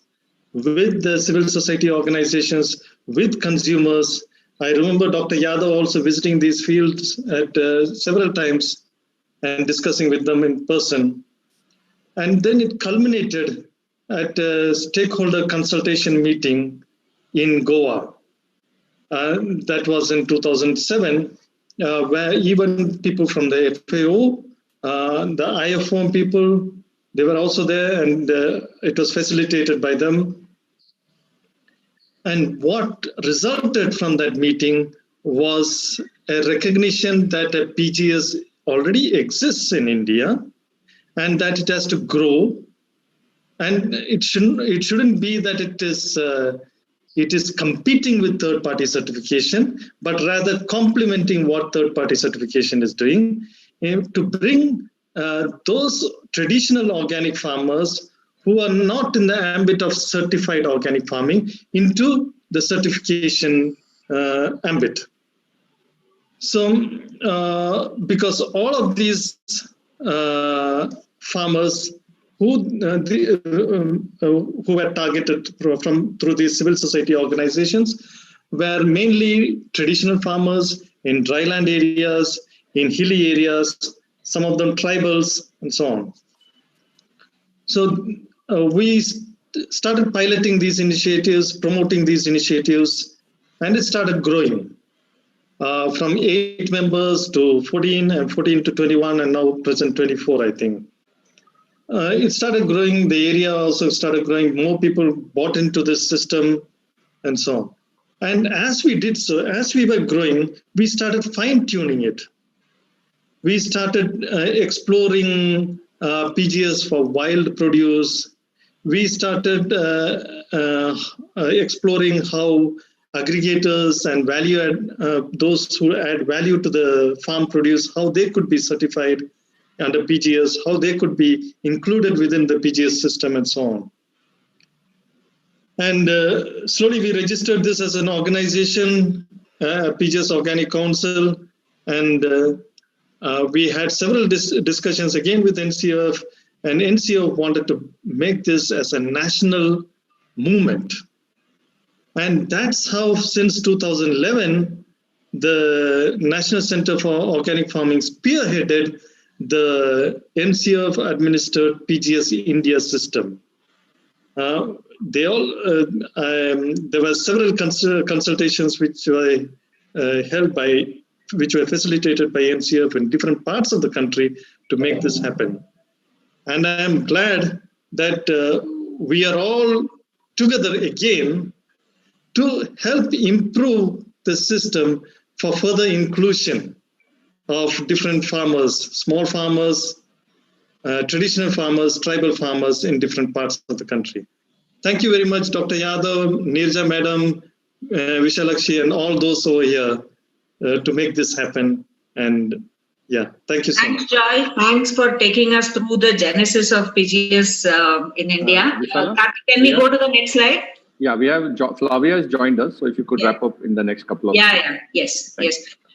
with the civil society organizations, with consumers. I remember Dr. Yadav also visiting these fields at several times and discussing with them in person. And then it culminated at a stakeholder consultation meeting in Goa. That was in 2007, where even people from the FAO, the IFOM people, they were also there, and it was facilitated by them. And what resulted from that meeting was a recognition that a PGS already exists in India and that it has to grow. And it shouldn't be that it is competing with third-party certification, but rather complementing what third-party certification is doing to bring those traditional organic farmers who are not in the ambit of certified organic farming into the certification ambit. So, because all of these farmers who were targeted through these civil society organizations were mainly traditional farmers in dryland areas, in hilly areas, some of them tribals, and so on. So we started piloting these initiatives, promoting these initiatives, and it started growing from 8 members to 14, and 14 to 21, and now present 24, I think. It started growing, the area also started growing, more people bought into this system, and so on. And as we did so, as we were growing, we started fine-tuning it. We started exploring PGS for wild produce. We started exploring how aggregators and value add, those who add value to the farm produce, how they could be certified under PGS, how they could be included within the PGS system, and so on. And slowly we registered this as an organization, PGS Organic Council, and we had several discussions again with NCOF, and NCOF wanted to make this as a national movement. And that's how, since 2011, the National Center for Organic Farming spearheaded the NCF administered PGS India system. There were several consultations which were which were facilitated by NCF in different parts of the country to make this happen. And I am glad that we are all together again to help improve the system for further inclusion of different farmers, small farmers, traditional farmers, tribal farmers in different parts of the country. Thank you very much, Dr. Yadav, Nirja Madam, Vishalakshi, and all those over here to make this happen. And yeah, thank you so much. Thanks, Joy. Thanks for taking us through the genesis of PGS in India. Can we go to the next slide? Yeah, we have Flavia has joined us. So if you could wrap up in the next couple of minutes. Yes.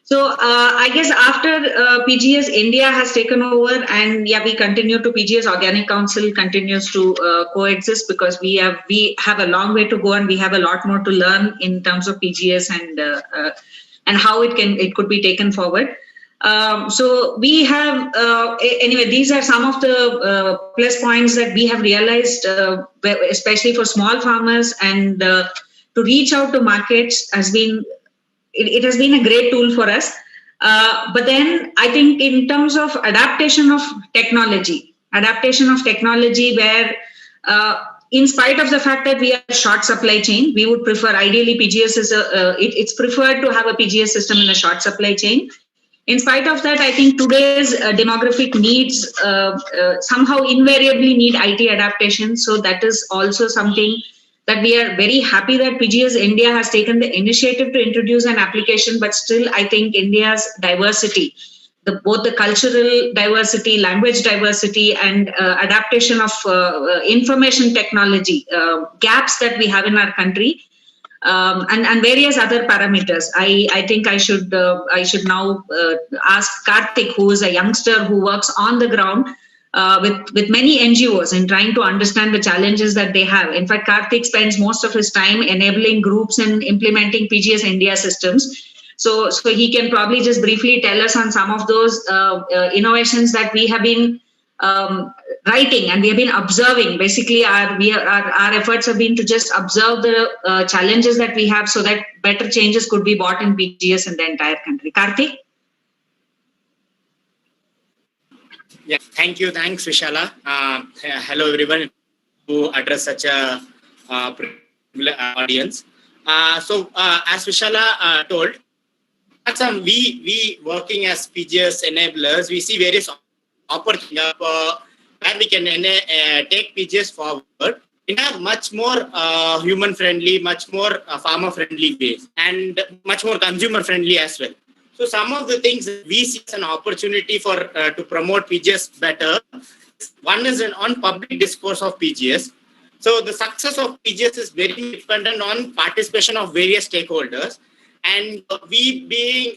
So I guess after PGS India has taken over, and we continue to PGS Organic Council continues to coexist, because we have a long way to go and we have a lot more to learn in terms of PGS and how it could be taken forward. So we have anyway, these are some of the plus points that we have realized, especially for small farmers, and to reach out to markets has been. It has been a great tool for us. But then I think in terms of adaptation of technology where in spite of the fact that we are short supply chain, we would prefer, ideally PGS is it's preferred to have a PGS system in a short supply chain. In spite of that, I think today's demographic needs somehow invariably need IT adaptation. So that is also something that we are very happy that PGS India has taken the initiative to introduce an application, but still I think India's diversity, both the cultural diversity, language diversity, and adaptation of information technology gaps that we have in our country, and various other parameters. I think I should now ask Karthik, who is a youngster who works on the ground with many NGOs in trying to understand the challenges that they have. In fact, Karthik spends most of his time enabling groups and implementing PGS India systems. So he can probably just briefly tell us on some of those innovations that we have been writing and we have been observing. Basically, our efforts have been to just observe the challenges that we have so that better changes could be brought in PGS in the entire country. Karthik? Yeah, thank you. Thanks, Vishala. Hello, everyone, who address such a audience. So, as Vishala told, we working as PGS enablers, we see various opportunities where we can take PGS forward in a much more human-friendly, much more farmer-friendly way, and much more consumer-friendly as well. So some of the things we see as an opportunity for to promote PGS better. One is on public discourse of PGS. So the success of PGS is very dependent on participation of various stakeholders. And we being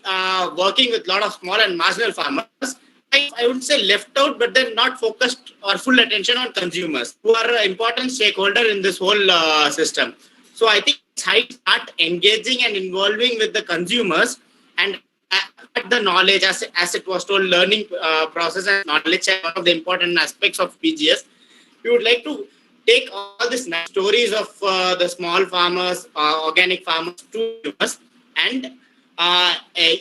working with a lot of small and marginal farmers, I would say left out, but then not focused or full attention on consumers, who are an important stakeholder in this whole system. So I think it's high to start engaging and involving with the consumers and the knowledge, as it was told, learning process and knowledge are one of the important aspects of PGS. We would like to take all these nice stories of the small farmers, organic farmers to us, and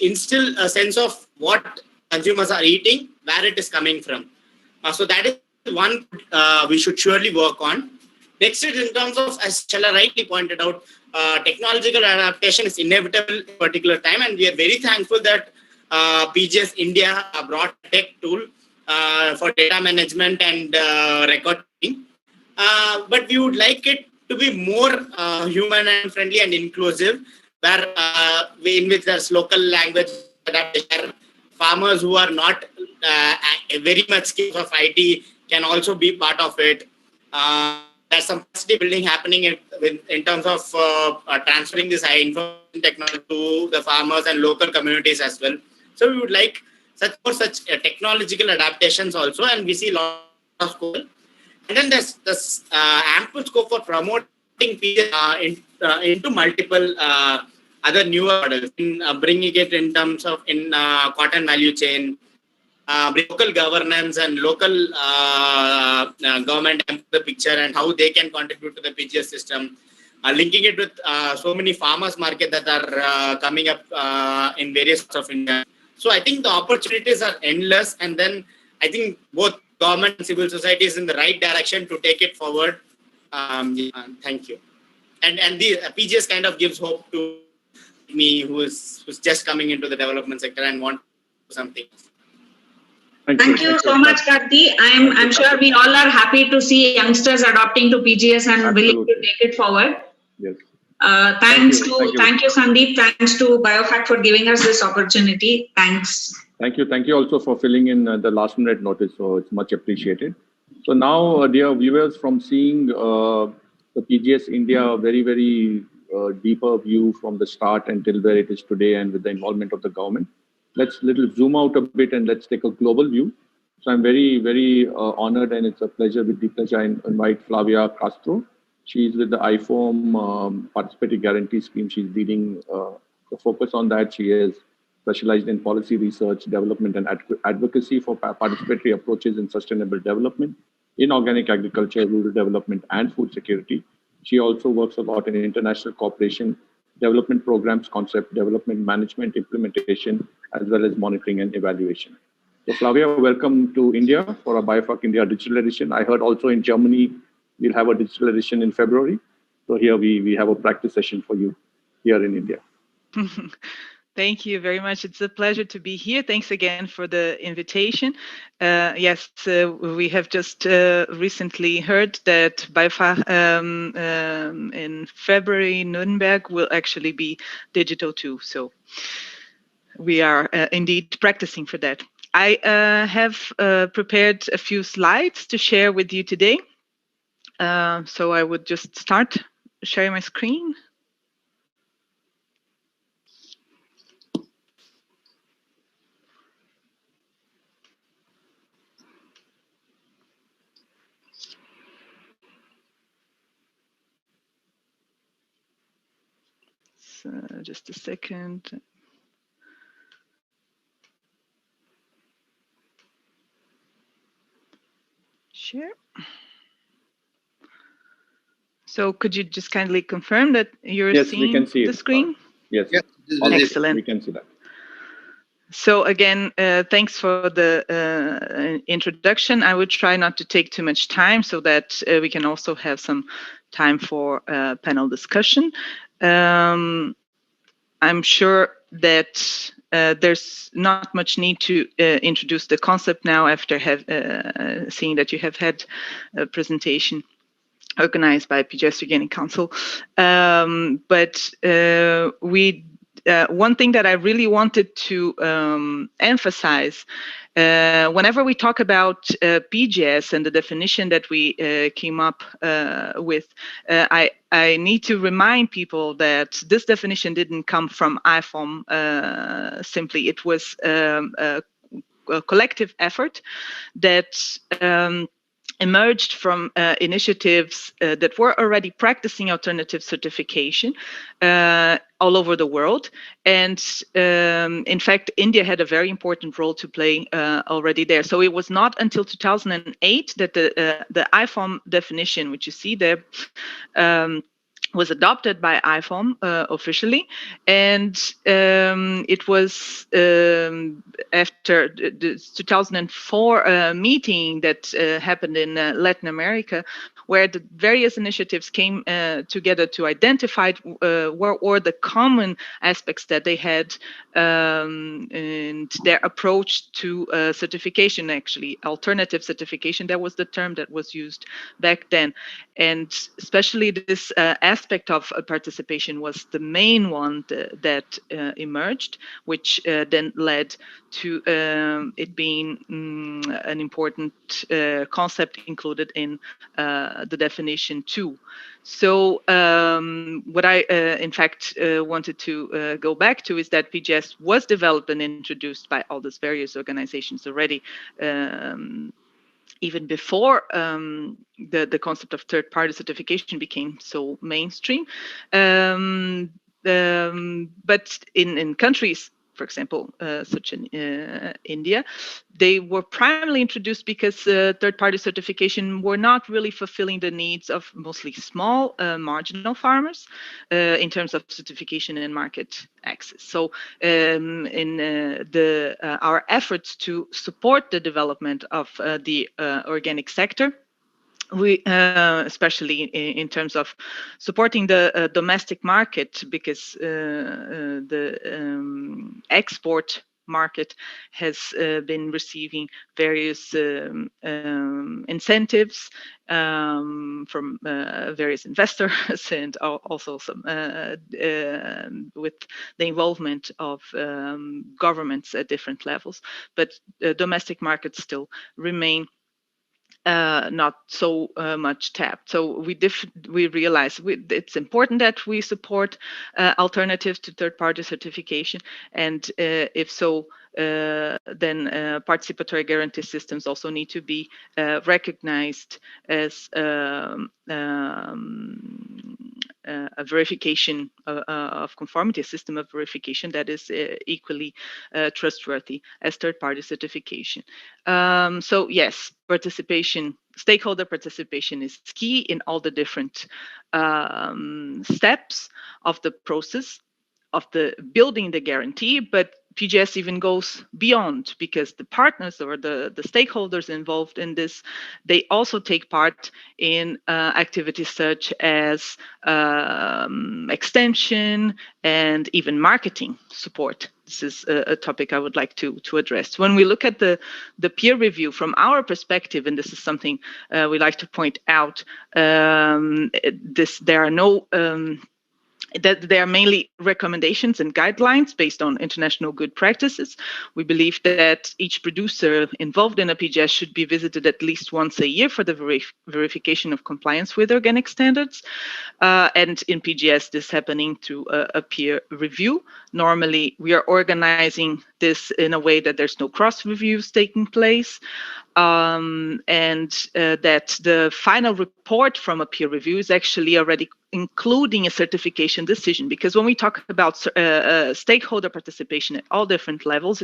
instill a sense of what consumers are eating, where it is coming from. So that is one we should surely work on. Next is in terms of, as Chala rightly pointed out, technological adaptation is inevitable at a particular time, and we are very thankful that PGS India brought a tech tool for data management and recording. But we would like it to be more human and friendly and inclusive, where in which there's local language adaptation. Farmers who are not very much skilled of IT can also be part of it. There's some capacity building happening in terms of transferring this information technology to the farmers and local communities as well. So we would like such technological adaptations also, and we see a lot of scope. And then there's ample scope for promoting PGS into multiple other newer models, in bringing it in terms of in cotton value chain, local governance and local government into the picture and how they can contribute to the PGS system, linking it with so many farmers market that are coming up in various parts of India. So I think the opportunities are endless, and then I think both government and civil society is in the right direction to take it forward. Thank you. And the PGS kind of gives hope to me, who's just coming into the development sector and want something. Thank you so much, Karthi. I'm sure we all are happy to see youngsters adopting to PGS and willing to take it forward. Yes. Thank you, Sandeep. Thanks to BioFact for giving us this opportunity. Thanks. Thank you also for filling in the last minute notice. So it's much appreciated. So now, dear viewers, from seeing the PGS India very deeper view from the start until where it is today, and with the involvement of the government, let's zoom out a bit and let's take a global view. So I'm very honored, and it's a pleasure, with deep pleasure, I invite Flavia Castro. She's with the IFOM Participatory Guarantee Scheme. She's leading the focus on that. She is specialized in policy research, development, and advocacy for participatory approaches in sustainable development, in organic agriculture, rural development, and food security. She also works a lot in international cooperation, development programs, concept development, management, implementation, as well as monitoring and evaluation. So Flavia, welcome to India for a BioFact India digital edition. I heard also in Germany, we'll have a digital edition in February. So here we have a practice session for you here in India. Thank you very much. It's a pleasure to be here. Thanks again for the invitation. Yes, we have just recently heard that BioFact in February, Nuremberg will actually be digital too. So we are indeed practicing for that. I have prepared a few slides to share with you today. So I would just start sharing my screen. Just a second. Share. So could you just kindly confirm that you're seeing we can see the screen? Yes. Excellent. We can see that. So again, thanks for the introduction. I would try not to take too much time so that we can also have some time for panel discussion. I'm sure that there's not much need to introduce the concept now after seeing that you have had a presentation organized by PGS Organic Council. But one thing that I really wanted to emphasize, whenever we talk about PGS and the definition that we came up with, I need to remind people that this definition didn't come from IFOM simply. It was a collective effort that emerged from initiatives that were already practicing alternative certification all over the world. And in fact, India had a very important role to play already there. So it was not until 2008 that the IFOM definition, which you see there, was adopted by IFOM officially, and it was after the 2004 meeting that happened in Latin America, where the various initiatives came together to identify what were the common aspects that they had and their approach to certification, actually, alternative certification. That was the term that was used back then. And especially this aspect of participation was the main one that emerged, which then led to it being an important concept included in the definition too. So what I, in fact, wanted to go back to is that PGS was developed and introduced by all these various organizations already, even before the concept of third-party certification became so mainstream. But in countries, for example, such in India, they were primarily introduced because third-party certification were not really fulfilling the needs of mostly small marginal farmers in terms of certification and market access. So our efforts to support the development of the organic sector, we especially in terms of supporting the domestic market, because the export market has been receiving various incentives from various investors, and also some with the involvement of governments at different levels. But domestic markets still remain not so much tapped. So we realize it's important that we support alternatives to third-party certification, and if so, then participatory guarantee systems also need to be recognized as a verification of conformity, a system of verification that is equally trustworthy as third-party certification. So yes, stakeholder participation is key in all the different steps of the process of the building the guarantee, but PGS even goes beyond, because the partners or the stakeholders involved in this, they also take part in activities such as extension and even marketing support. This is a topic I would like to address. When we look at the peer review from our perspective, and this is something we like to point out, there are no that they are mainly recommendations and guidelines based on international good practices. We believe that each producer involved in a PGS should be visited at least once a year for the verification of compliance with organic standards. And in PGS, this happening through a peer review. Normally, we are organizing this in a way that there's no cross reviews taking place. And that the final report from a peer review is actually already including a certification decision. Because when we talk about stakeholder participation at all different levels,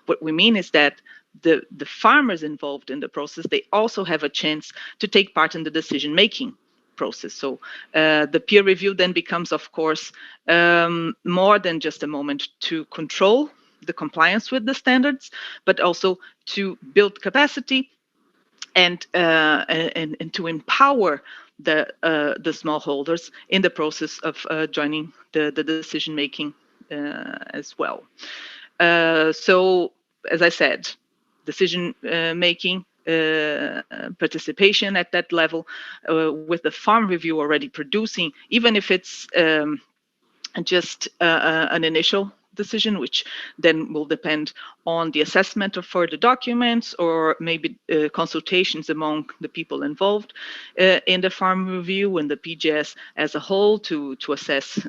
what we mean is that the farmers involved in the process, they also have a chance to take part in the decision-making process. So the peer review then becomes, of course, more than just a moment to control the compliance with the standards, but also to build capacity and to empower the smallholders in the process of joining the decision making as well. So, as I said, decision making. Participation at that level, with the farm review already producing, even if it's just an initial decision, which then will depend on the assessment of further documents or maybe consultations among the people involved in the farm review and the PGS as a whole to assess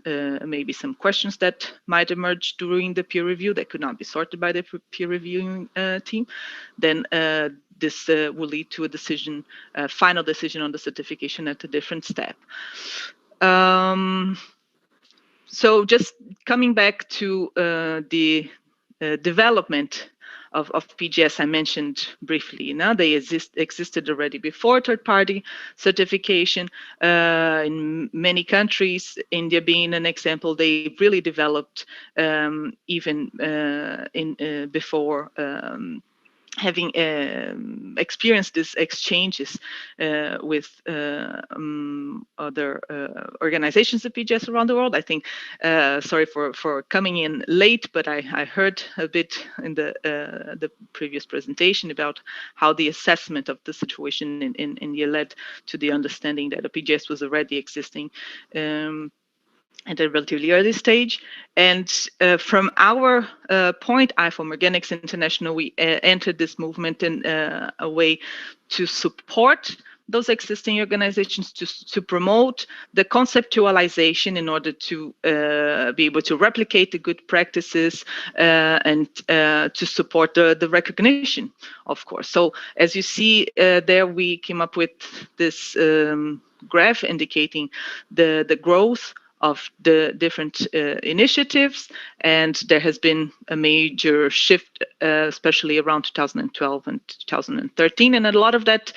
maybe some questions that might emerge during the peer review that could not be sorted by the peer reviewing team. Then this will lead to a decision, final decision on the certification at a different step. So just coming back to the development of PGS, I mentioned briefly. Now they existed already before third-party certification. In many countries, India being an example, they really developed even before having experienced these exchanges with other organizations of PGS around the world. I think, sorry for coming in late, but I heard a bit in the previous presentation about how the assessment of the situation in India led to the understanding that a PGS was already existing at a relatively early stage. And from our point, IFOM Organics International, we entered this movement in a way to support those existing organizations, to promote the conceptualization in order to be able to replicate the good practices and to support the recognition, of course. So as you see there, we came up with this graph indicating the growth of the different initiatives, and there has been a major shift, especially around 2012 and 2013, and a lot of that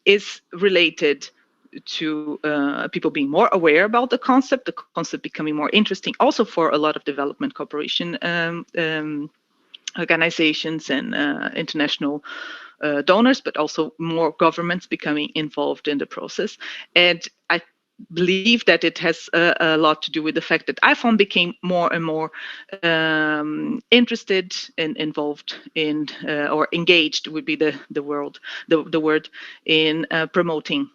is related to people being more aware about the concept becoming more interesting, also for a lot of development cooperation organizations and international donors, but also more governments becoming involved in the process. And I believe that it has a lot to do with the fact that IFOM became more and more interested and involved in, or engaged would be the word in promoting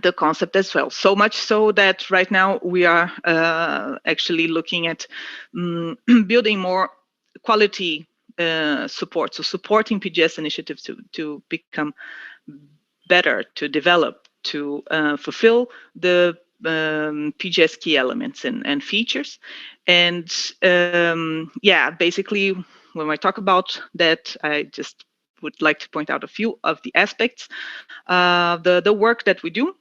the concept as well. So much so that right now we are actually looking at building more quality support, so supporting PGS initiatives to become better, to develop, to fulfill the PGS key elements and features. And yeah, basically, when I talk about that, I just would like to point out a few of the aspects of the work that we do.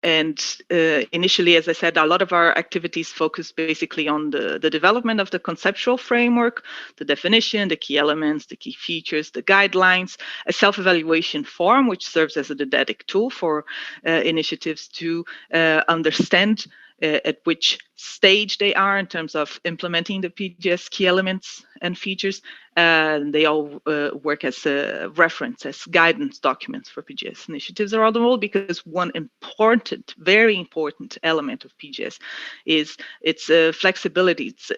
And initially, as I said, a lot of our activities focus basically on the development of the conceptual framework, the definition, the key elements, the key features, the guidelines, a self-evaluation form, which serves as a didactic tool for initiatives to understand at which stage they are in terms of implementing the PGS key elements and features. They all work as a reference, as guidance documents for PGS initiatives around the world, because one important, very important element of PGS is its flexibility, its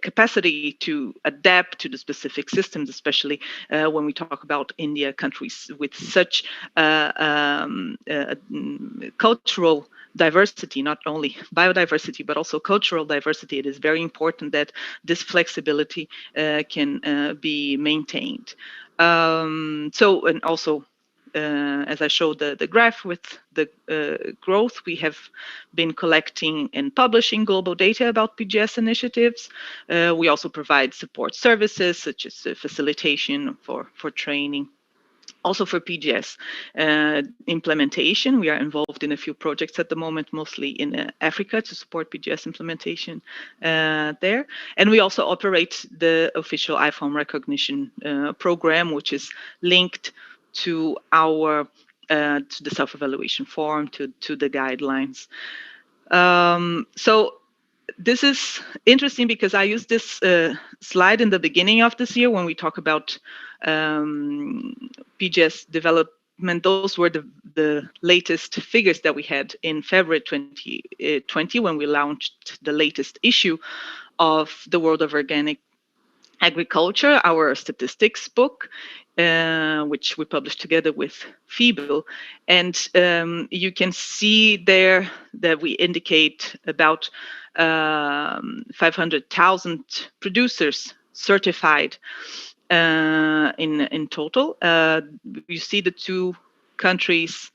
capacity to adapt to the specific systems, especially when we talk about India, countries with such cultural diversity, not only biodiversity, but also cultural diversity. It is very important that this flexibility can be maintained. So, and also, as I showed the graph with the growth, we have been collecting and publishing global data about PGS initiatives. We also provide support services, such as facilitation for training. Also for PGS implementation, we are involved in a few projects at the moment, mostly in Africa, to support PGS implementation there. And we also operate the official IFOM recognition program, which is linked to our to the self-evaluation form, to the guidelines. So this is interesting because I used this slide in the beginning of this year when we talk about PGS development. Those were the latest figures that we had in February 2020 when we launched the latest issue of the World of Organic Agriculture, our statistics book, which we published together with FIBO. And you can see there that we indicate about 500,000 producers certified in total. You see the two countries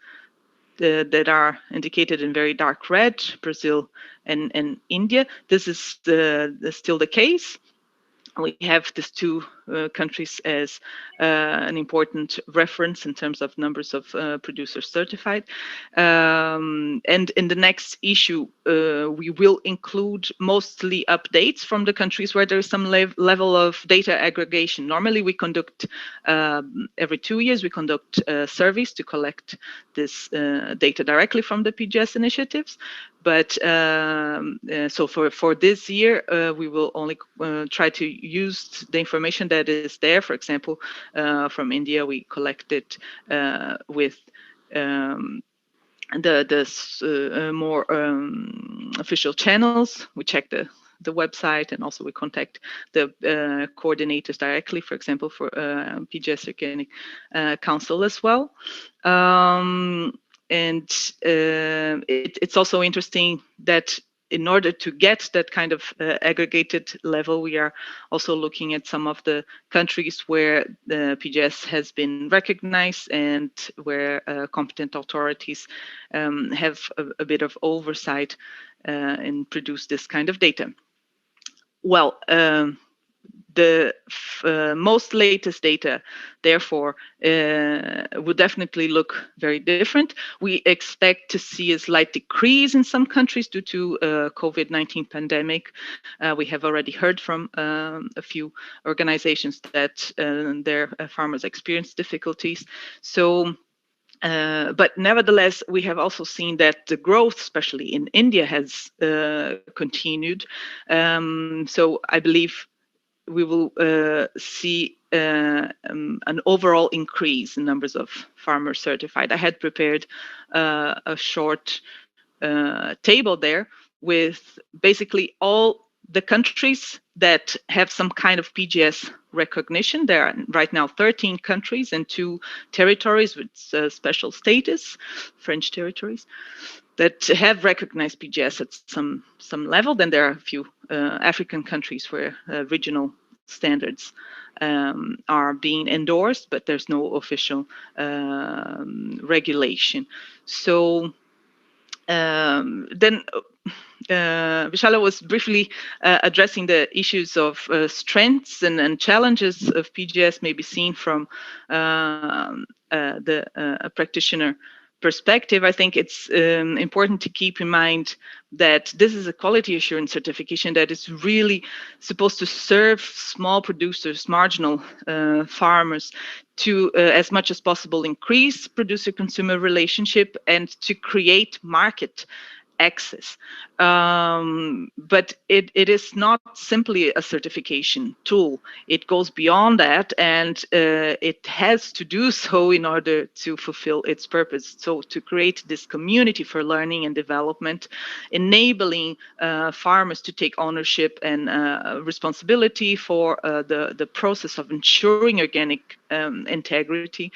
that are indicated in very dark red, Brazil and India. This is still the case. We have these two countries as an important reference in terms of numbers of producers certified. And in the next issue, we will include mostly updates from the countries where there is some level of data aggregation. Normally, we conduct every 2 years, we conduct surveys to collect this data directly from the PGS initiatives. But so for this year, we will only try to use the information that is there. For example, from India, we collected with the more official channels. We check the website, and also we contact the coordinators directly, for example, for PGS Organic Council as well. And it's also interesting that in order to get that kind of aggregated level, we are also looking at some of the countries where the PGS has been recognized and where competent authorities have a bit of oversight and produce this kind of data. Well, the most latest data, therefore, would definitely look very different. We expect to see a slight decrease in some countries due to COVID-19 pandemic. We have already heard from a few organizations that their farmers experience difficulties. So, but nevertheless, we have also seen that the growth, especially in India, has continued. So I believe we will see an overall increase in numbers of farmers certified. I had prepared a short table there with basically all the countries that have some kind of PGS recognition. There are right now 13 countries and 2 territories with special status, French territories, that have recognized PGS at some level. Then there are a few African countries where regional standards are being endorsed, but there's no official regulation. So then Vishala was briefly addressing the issues of strengths and challenges of PGS may be seen from the practitioner perspective. I think it's important to keep in mind that this is a quality assurance certification that is really supposed to serve small producers, marginal farmers, to as much as possible increase producer-consumer relationship and to create market access. But it is not simply a certification tool. It goes beyond that, and it has to do so in order to fulfill its purpose. So to create this community for learning and development, enabling farmers to take ownership and responsibility for the process of ensuring organic integrity,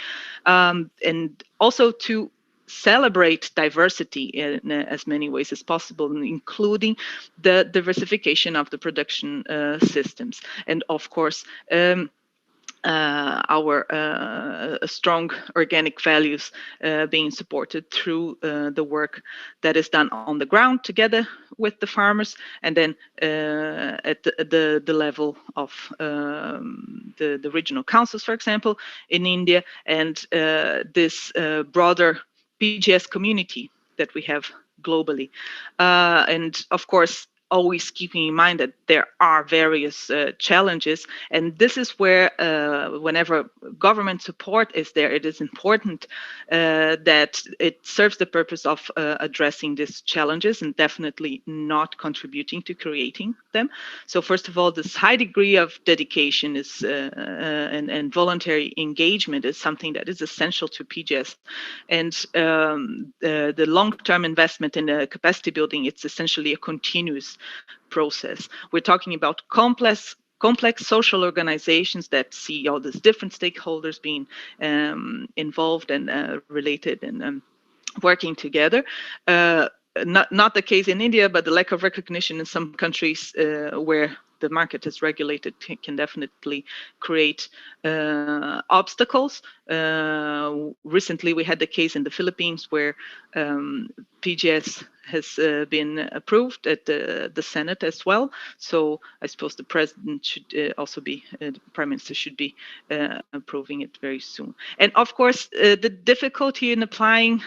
and also to celebrate diversity in as many ways as possible, including the diversification of the production systems. And of course, our strong organic values being supported through the work that is done on the ground together with the farmers, and then at the level of the regional councils, for example, in India, and this broader PGS community that we have globally. And of course, always keeping in mind that there are various challenges. And this is where, whenever government support is there, it is important that it serves the purpose of addressing these challenges and definitely not contributing to creating them. So first of all, this high degree of dedication is and voluntary engagement is something that is essential to PGS. And the long-term investment in capacity building, it's essentially a continuous process. We're talking about complex social organizations that see all these different stakeholders being involved and related and working together. Not the case in India, but the lack of recognition in some countries where the market is regulated can definitely create obstacles. Recently, we had the case in the Philippines where PGS has been approved at the Senate as well. So I suppose the president should also be, the prime minister should be approving it very soon. And of course, the difficulty in applying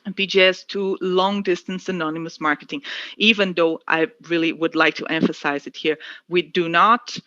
PGS to long-distance anonymous marketing, even though I really would like to emphasize it here, we do not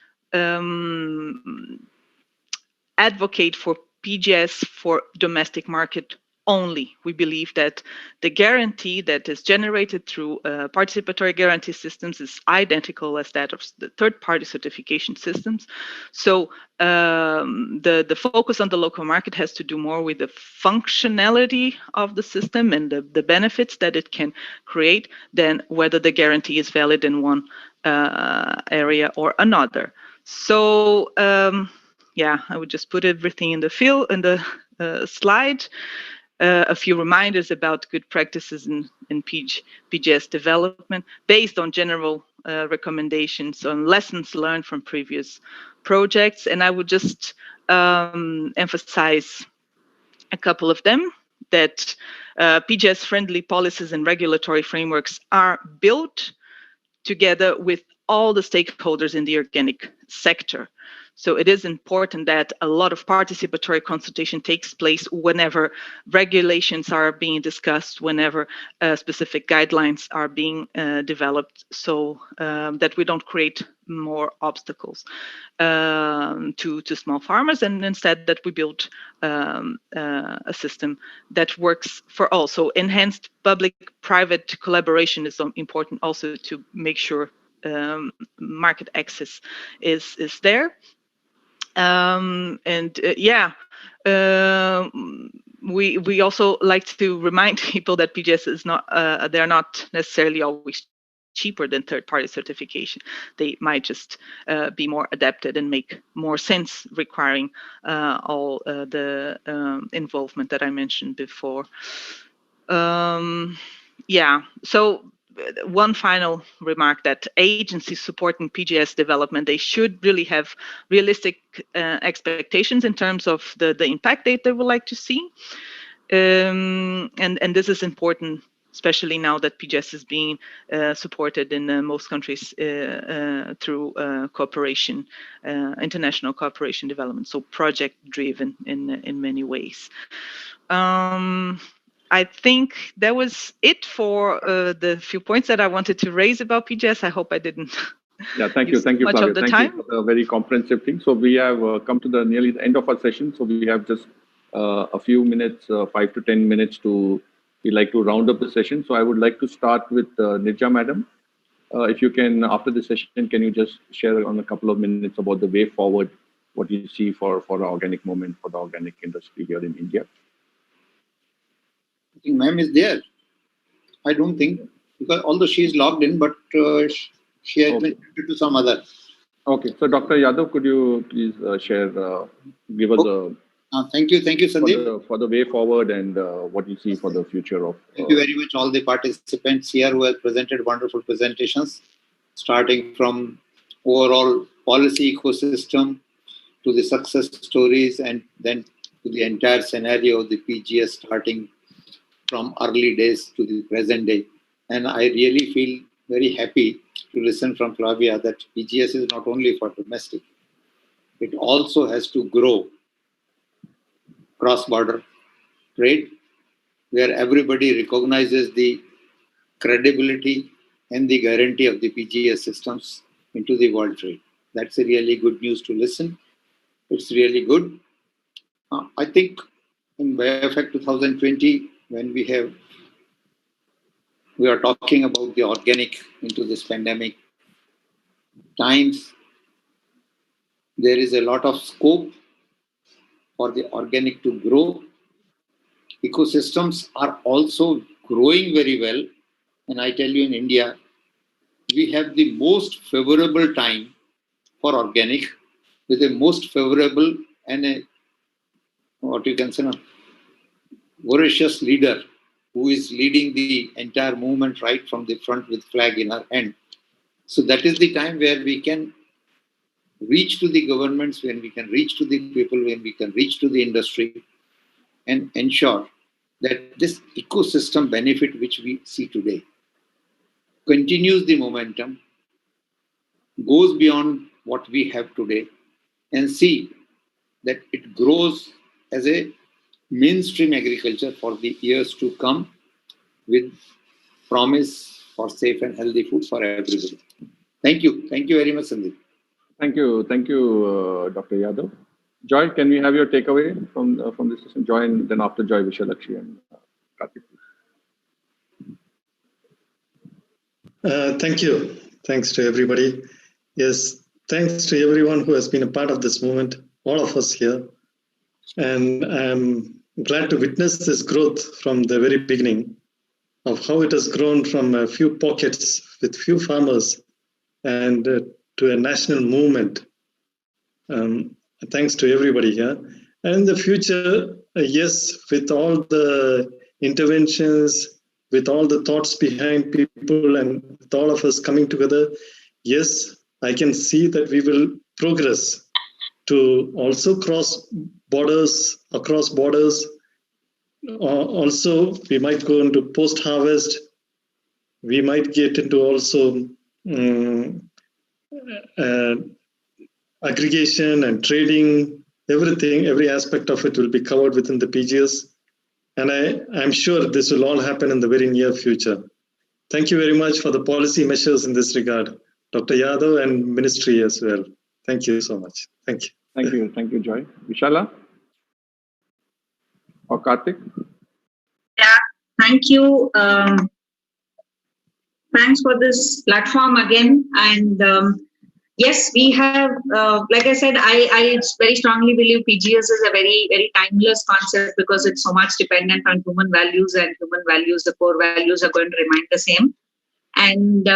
advocate for PGS for domestic market only. We believe that the guarantee that is generated through participatory guarantee systems is identical as that of the third-party certification systems. So the focus on the local market has to do more with the functionality of the system and the benefits that it can create than whether the guarantee is valid in one area or another. So yeah, I would just put everything in the field in the slide. A few reminders about good practices in PGS development based on general recommendations on lessons learned from previous projects. And I would just emphasize a couple of them, that PGS-friendly policies and regulatory frameworks are built together with all the stakeholders in the organic sector. So it is important that a lot of participatory consultation takes place whenever regulations are being discussed, whenever specific guidelines are being developed, so that we don't create more obstacles to small farmers, and instead that we build a system that works for all. So enhanced public-private collaboration is important also to make sure market access is there. We also like to remind people that PGS is not they're not necessarily always cheaper than third-party certification. They might just be more adapted and make more sense, requiring all the involvement that I mentioned before. So one final remark, that agencies supporting PGS development, they should really have realistic expectations in terms of the impact that they would like to see. And this is important, especially now that PGS is being supported in most countries through cooperation, international cooperation development, so project-driven in many ways. I think that was it for the few points that I wanted to raise about PGS. I hope I didn't. Yeah, thank you, much Flavia. of the Thank time. you for the very comprehensive thing. So we have come to nearly the end of our session. So we have just a few minutes, 5 to 10 minutes we like to round up the session. So I would like to start with Nirja Madam. If you can, after the session, can you just share on a couple of minutes about the way forward, what you see for the organic movement, for the organic industry here in India? I think ma'am is there. I don't think, because although she is logged in, but she has been shifted to some other. Okay, so Dr. Yadav, could you please share, give us thank you, Sandeep. For the way forward and what you see for the future of. Thank you very much, all the participants here who have presented wonderful presentations, starting from overall policy ecosystem to the success stories, and then to the entire scenario of the PGS, starting from early days to the present day. And I really feel very happy to listen from Flavia that PGS is not only for domestic, it also has to grow cross-border trade, where everybody recognizes the credibility and the guarantee of the PGS systems into the world trade. That's a really good news to listen. It's really good. I think in BioFact 2020, when we are talking about the organic into this pandemic times, there is a lot of scope for the organic to grow. Ecosystems are also growing very well. And I tell you, in India, we have the most favorable time for organic, with a most favorable and a, what you can say, voracious leader who is leading the entire movement right from the front with flag in her hand. So that is the time where we can reach to the governments, when we can reach to the people, when we can reach to the industry, and ensure that this ecosystem benefit which we see today continues the momentum, goes beyond what we have today, and see that it grows as a mainstream agriculture for the years to come, with promise for safe and healthy food for everybody. Thank you. Thank you very much, Sandeep. Thank you, Dr. Yadav. Joy, can we have your takeaway from this session? Joy, and then after Joy, Vishalakshi and Karthik. Thank you. Thanks to everybody. Yes, thanks to everyone who has been a part of this movement, all of us here. And I'm glad to witness this growth from the very beginning, of how it has grown from a few pockets with few farmers and to a national movement. Thanks to everybody here. And in the future, yes, with all the interventions, with all the thoughts behind people, and with all of us coming together, yes, I can see that we will progress to also across borders. Also, we might go into post-harvest. We might get into also aggregation and trading, everything, every aspect of it will be covered within the PGS. And I'm sure this will all happen in the very near future. Thank you very much for the policy measures in this regard, Dr. Yadav and Ministry as well. Thank you so much. Thank you. Thank you. Thank you, Joy. Vishala? Or Karthik? Yeah, thank you. Thanks for this platform again. And yes, we have, like I said, I very strongly believe PGS is a very, very timeless concept because it's so much dependent on human values, and human values, the core values are going to remain the same. And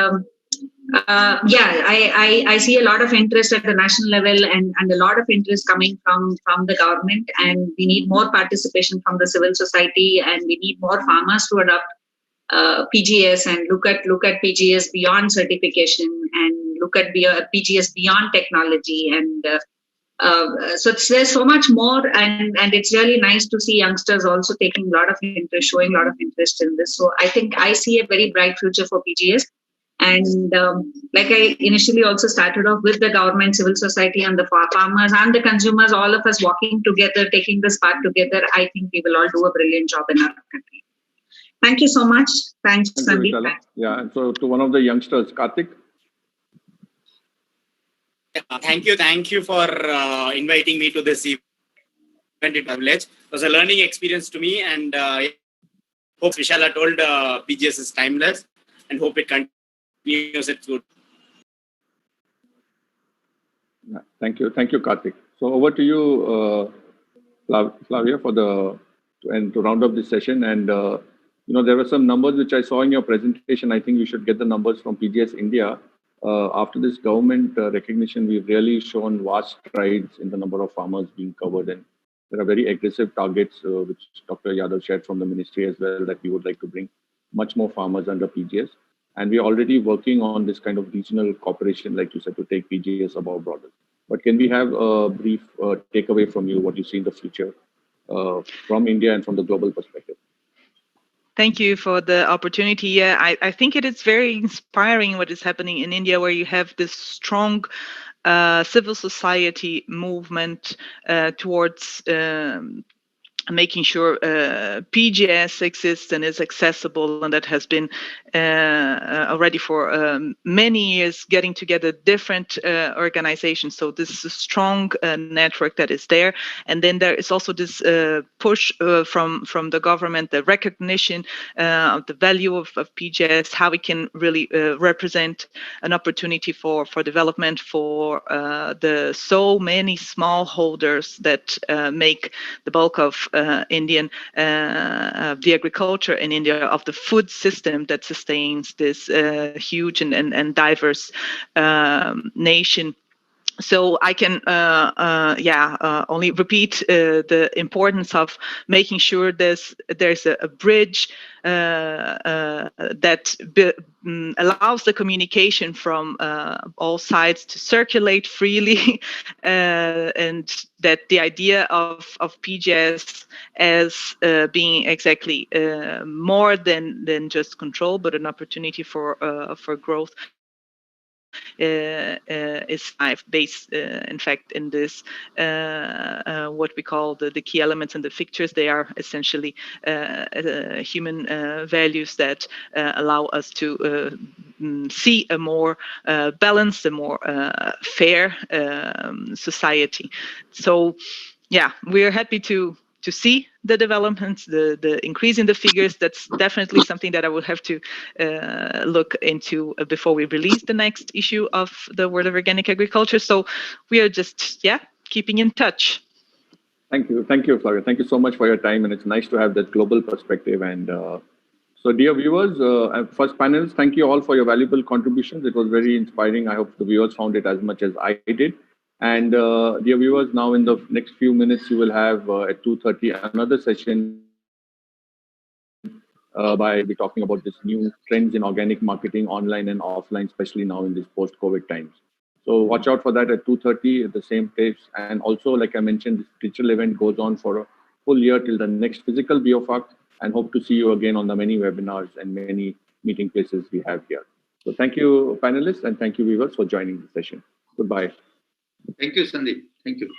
I see a lot of interest at the national level and a lot of interest coming from the government, and we need more participation from the civil society, and we need more farmers to adopt PGS and look at PGS beyond certification and look at PGS beyond technology. And so there's so much more, and it's really nice to see youngsters also taking a lot of interest, showing a lot of interest in this. So I think I see a very bright future for PGS. And like I initially also started off with the government, civil society, and the farmers and the consumers, all of us walking together, taking this path together, I think we will all do a brilliant job in our country. Thank you so much. Thanks, Sandeep. Yeah, and so to one of the youngsters, Karthik. Thank you for inviting me to this event. It was a learning experience to me, and hope Vishala told PGS is timeless, and hope it continues its good. Yeah, thank you, Karthik. So over to you, Flavia, to round up this session. And there were some numbers which I saw in your presentation. I think you should get the numbers from PGS India. After this government recognition, we've really shown vast strides in the number of farmers being covered, and there are very aggressive targets which Dr. Yadav shared from the ministry as well, that we would like to bring much more farmers under PGS. And we're already working on this kind of regional cooperation, like you said, to take PGS above borders. But can we have a brief takeaway from you, what you see in the future from India and from the global perspective? Thank you for the opportunity. Yeah, I think it is very inspiring what is happening in India, where you have this strong civil society movement towards making sure PGS exists and is accessible, and that has been already for many years getting together different organizations. So this is a strong network that is there, and then there is also this push from the government, the recognition of the value of PGS, how it can really represent an opportunity for development for the so many smallholders that make the bulk of Indian the agriculture in India, of the food system that sustains this huge and diverse nation. So I can only repeat the importance of making sure there's a bridge that allows the communication from all sides to circulate freely, and that the idea of PGS as being exactly more than just control, but an opportunity for growth is based, in fact, in this what we call the key elements and the fixtures. They are essentially human values that allow us to see a more balanced, a more fair society. So, yeah, we are happy to see the developments, the increase in the figures. That's definitely something that I will have to look into before we release the next issue of the World of Organic Agriculture. So we are just, keeping in touch. Thank you, Flavia. Thank you so much for your time, and it's nice to have that global perspective. And so, dear viewers, first panelists, thank you all for your valuable contributions. It was very inspiring. I hope the viewers found it as much as I did. And dear viewers, now in the next few minutes, you will have at 2:30 another session by talking about this new trends in organic marketing, online and offline, especially now in these post-COVID times. So watch out for that at 2:30 at the same place. And also, like I mentioned, this digital event goes on for a full year till the next physical BioFAC, and hope to see you again on the many webinars and many meeting places we have here. So thank you, panelists, and thank you, viewers, for joining the session. Goodbye. Thank you, Sandeep. Thank you.